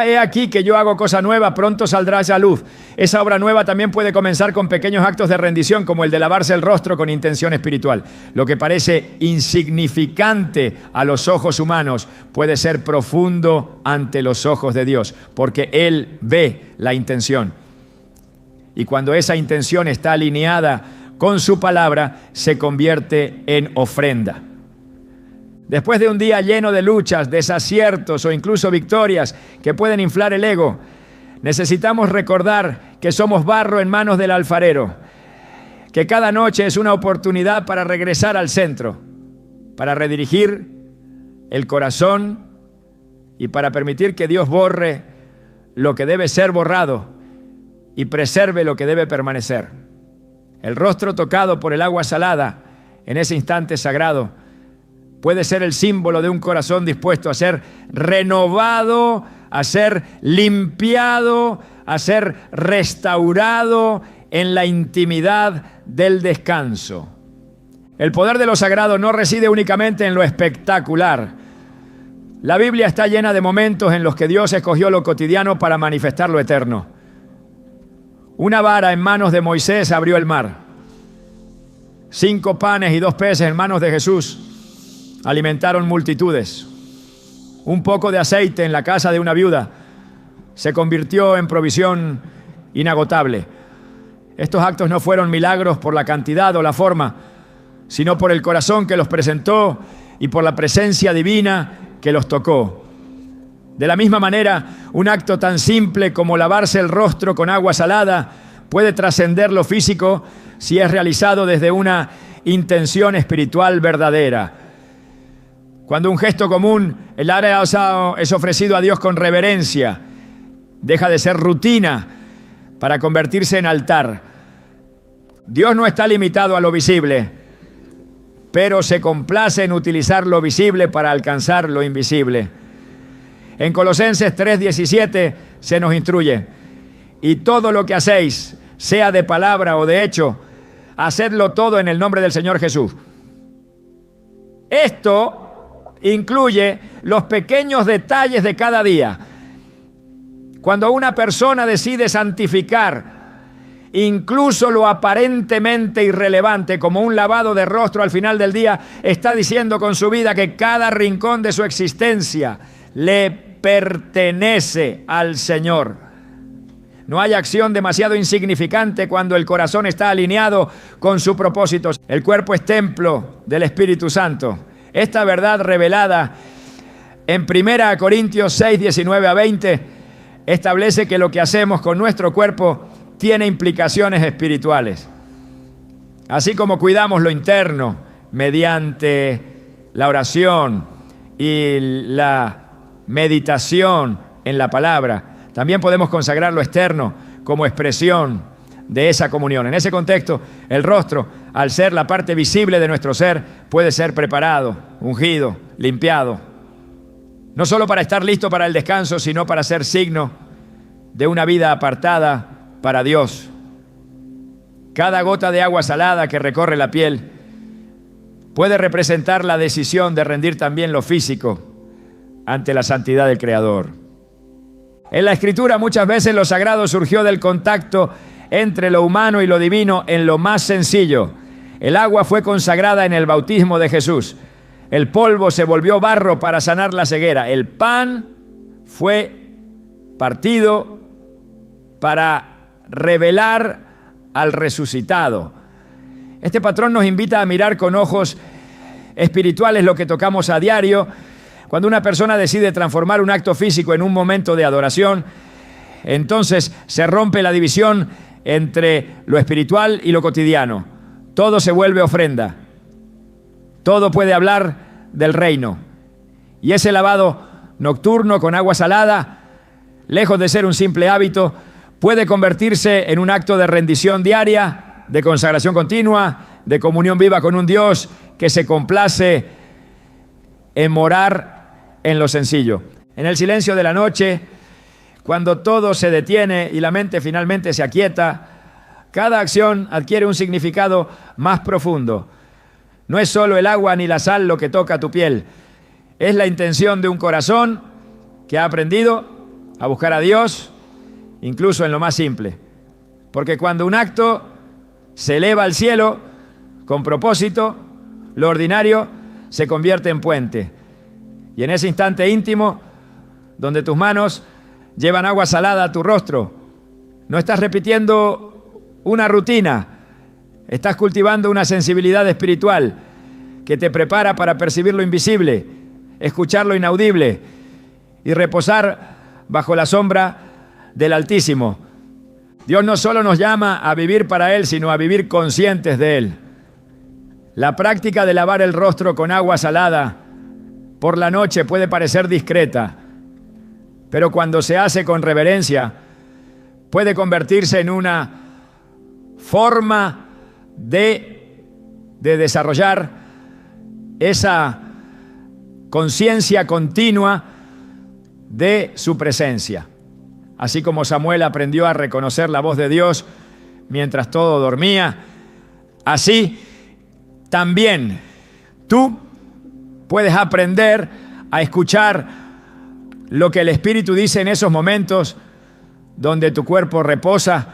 he aquí que yo hago cosa nueva, pronto saldrá esa luz. Esa obra nueva también puede comenzar con pequeños actos de rendición, como el de lavarse el rostro con intención espiritual. Lo que parece insignificante a los ojos humanos puede ser profundo ante los ojos de Dios, porque Él ve la intención. Y cuando esa intención está alineada con su palabra, se convierte en ofrenda. Después de un día lleno de luchas, desaciertos o incluso victorias que pueden inflar el ego, necesitamos recordar que somos barro en manos del alfarero, que cada noche es una oportunidad para regresar al centro, para redirigir el corazón y para permitir que Dios borre lo que debe ser borrado y preserve lo que debe permanecer. El rostro tocado por el agua salada en ese instante sagrado puede ser el símbolo de un corazón dispuesto a ser renovado, a ser limpiado, a ser restaurado en la intimidad del descanso. El poder de lo sagrado no reside únicamente en lo espectacular. La Biblia está llena de momentos en los que Dios escogió lo cotidiano para manifestar lo eterno. Una vara en manos de Moisés abrió el mar. 5 panes y 2 peces en manos de Jesús alimentaron multitudes. Un poco de aceite en la casa de una viuda se convirtió en provisión inagotable. Estos actos no fueron milagros por la cantidad o la forma, sino por el corazón que los presentó y por la presencia divina que los tocó. De la misma manera, un acto tan simple como lavarse el rostro con agua salada puede trascender lo físico si es realizado desde una intención espiritual verdadera. Cuando un gesto común, el área es ofrecido a Dios con reverencia, deja de ser rutina para convertirse en altar. Dios no está limitado a lo visible, pero se complace en utilizar lo visible para alcanzar lo invisible. En Colosenses 3:17 se nos instruye: y todo lo que hacéis, sea de palabra o de hecho, hacedlo todo en el nombre del Señor Jesús. Esto incluye los pequeños detalles de cada día. Cuando una persona decide santificar incluso lo aparentemente irrelevante, como un lavado de rostro al final del día, está diciendo con su vida que cada rincón de su existencia le pertenece al Señor. No hay acción demasiado insignificante cuando el corazón está alineado con su propósito. El cuerpo es templo del Espíritu Santo. Esta verdad revelada en 1 Corintios 6, 19 a 20 establece que lo que hacemos con nuestro cuerpo tiene implicaciones espirituales. Así como cuidamos lo interno mediante la oración y la meditación en la palabra, también podemos consagrar lo externo como expresión de esa comunión. En ese contexto, el rostro, al ser la parte visible de nuestro ser, puede ser preparado, ungido, limpiado, no solo para estar listo para el descanso, sino para ser signo de una vida apartada para Dios. Cada gota de agua salada que recorre la piel puede representar la decisión de rendir también lo físico ante la santidad del Creador. En la Escritura muchas veces lo sagrado surgió del contacto entre lo humano y lo divino en lo más sencillo. El agua fue consagrada en el bautismo de Jesús. El polvo se volvió barro para sanar la ceguera. El pan fue partido para revelar al resucitado. Este patrón nos invita a mirar con ojos espirituales lo que tocamos a diario. Cuando una persona decide transformar un acto físico en un momento de adoración, entonces se rompe la división entre lo espiritual y lo cotidiano. Todo se vuelve ofrenda. Todo puede hablar del reino. Y ese lavado nocturno con agua salada, lejos de ser un simple hábito, puede convertirse en un acto de rendición diaria, de consagración continua, de comunión viva con un Dios que se complace en morar en lo sencillo. En el silencio de la noche, cuando todo se detiene y la mente finalmente se aquieta, cada acción adquiere un significado más profundo. No es solo el agua ni la sal lo que toca tu piel, es la intención de un corazón que ha aprendido a buscar a Dios, incluso en lo más simple. Porque cuando un acto se eleva al cielo con propósito, lo ordinario se convierte en puente. Y en ese instante íntimo, donde tus manos llevan agua salada a tu rostro, no estás repitiendo una rutina, estás cultivando una sensibilidad espiritual que te prepara para percibir lo invisible, escuchar lo inaudible y reposar bajo la sombra del Altísimo. Dios no solo nos llama a vivir para Él, sino a vivir conscientes de Él. La práctica de lavar el rostro con agua salada por la noche puede parecer discreta, pero cuando se hace con reverencia, puede convertirse en una forma de desarrollar esa conciencia continua de su presencia. Así como Samuel aprendió a reconocer la voz de Dios mientras todo dormía, así también tú puedes aprender a escuchar lo que el Espíritu dice en esos momentos donde tu cuerpo reposa,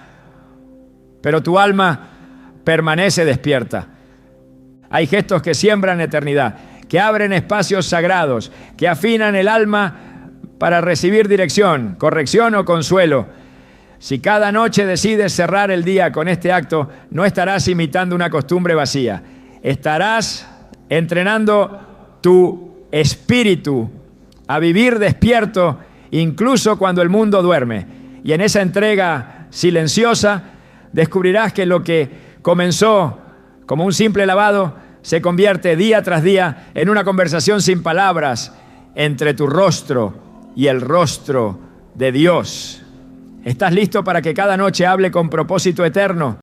pero tu alma permanece despierta. Hay gestos que siembran eternidad, que abren espacios sagrados, que afinan el alma para recibir dirección, corrección o consuelo. Si cada noche decides cerrar el día con este acto, no estarás imitando una costumbre vacía. Estarás entrenando tu espíritu a vivir despierto incluso cuando el mundo duerme. Y en esa entrega silenciosa descubrirás que lo que comenzó como un simple lavado se convierte día tras día en una conversación sin palabras entre tu rostro y el rostro de Dios. ¿Estás listo para que cada noche hable con propósito eterno?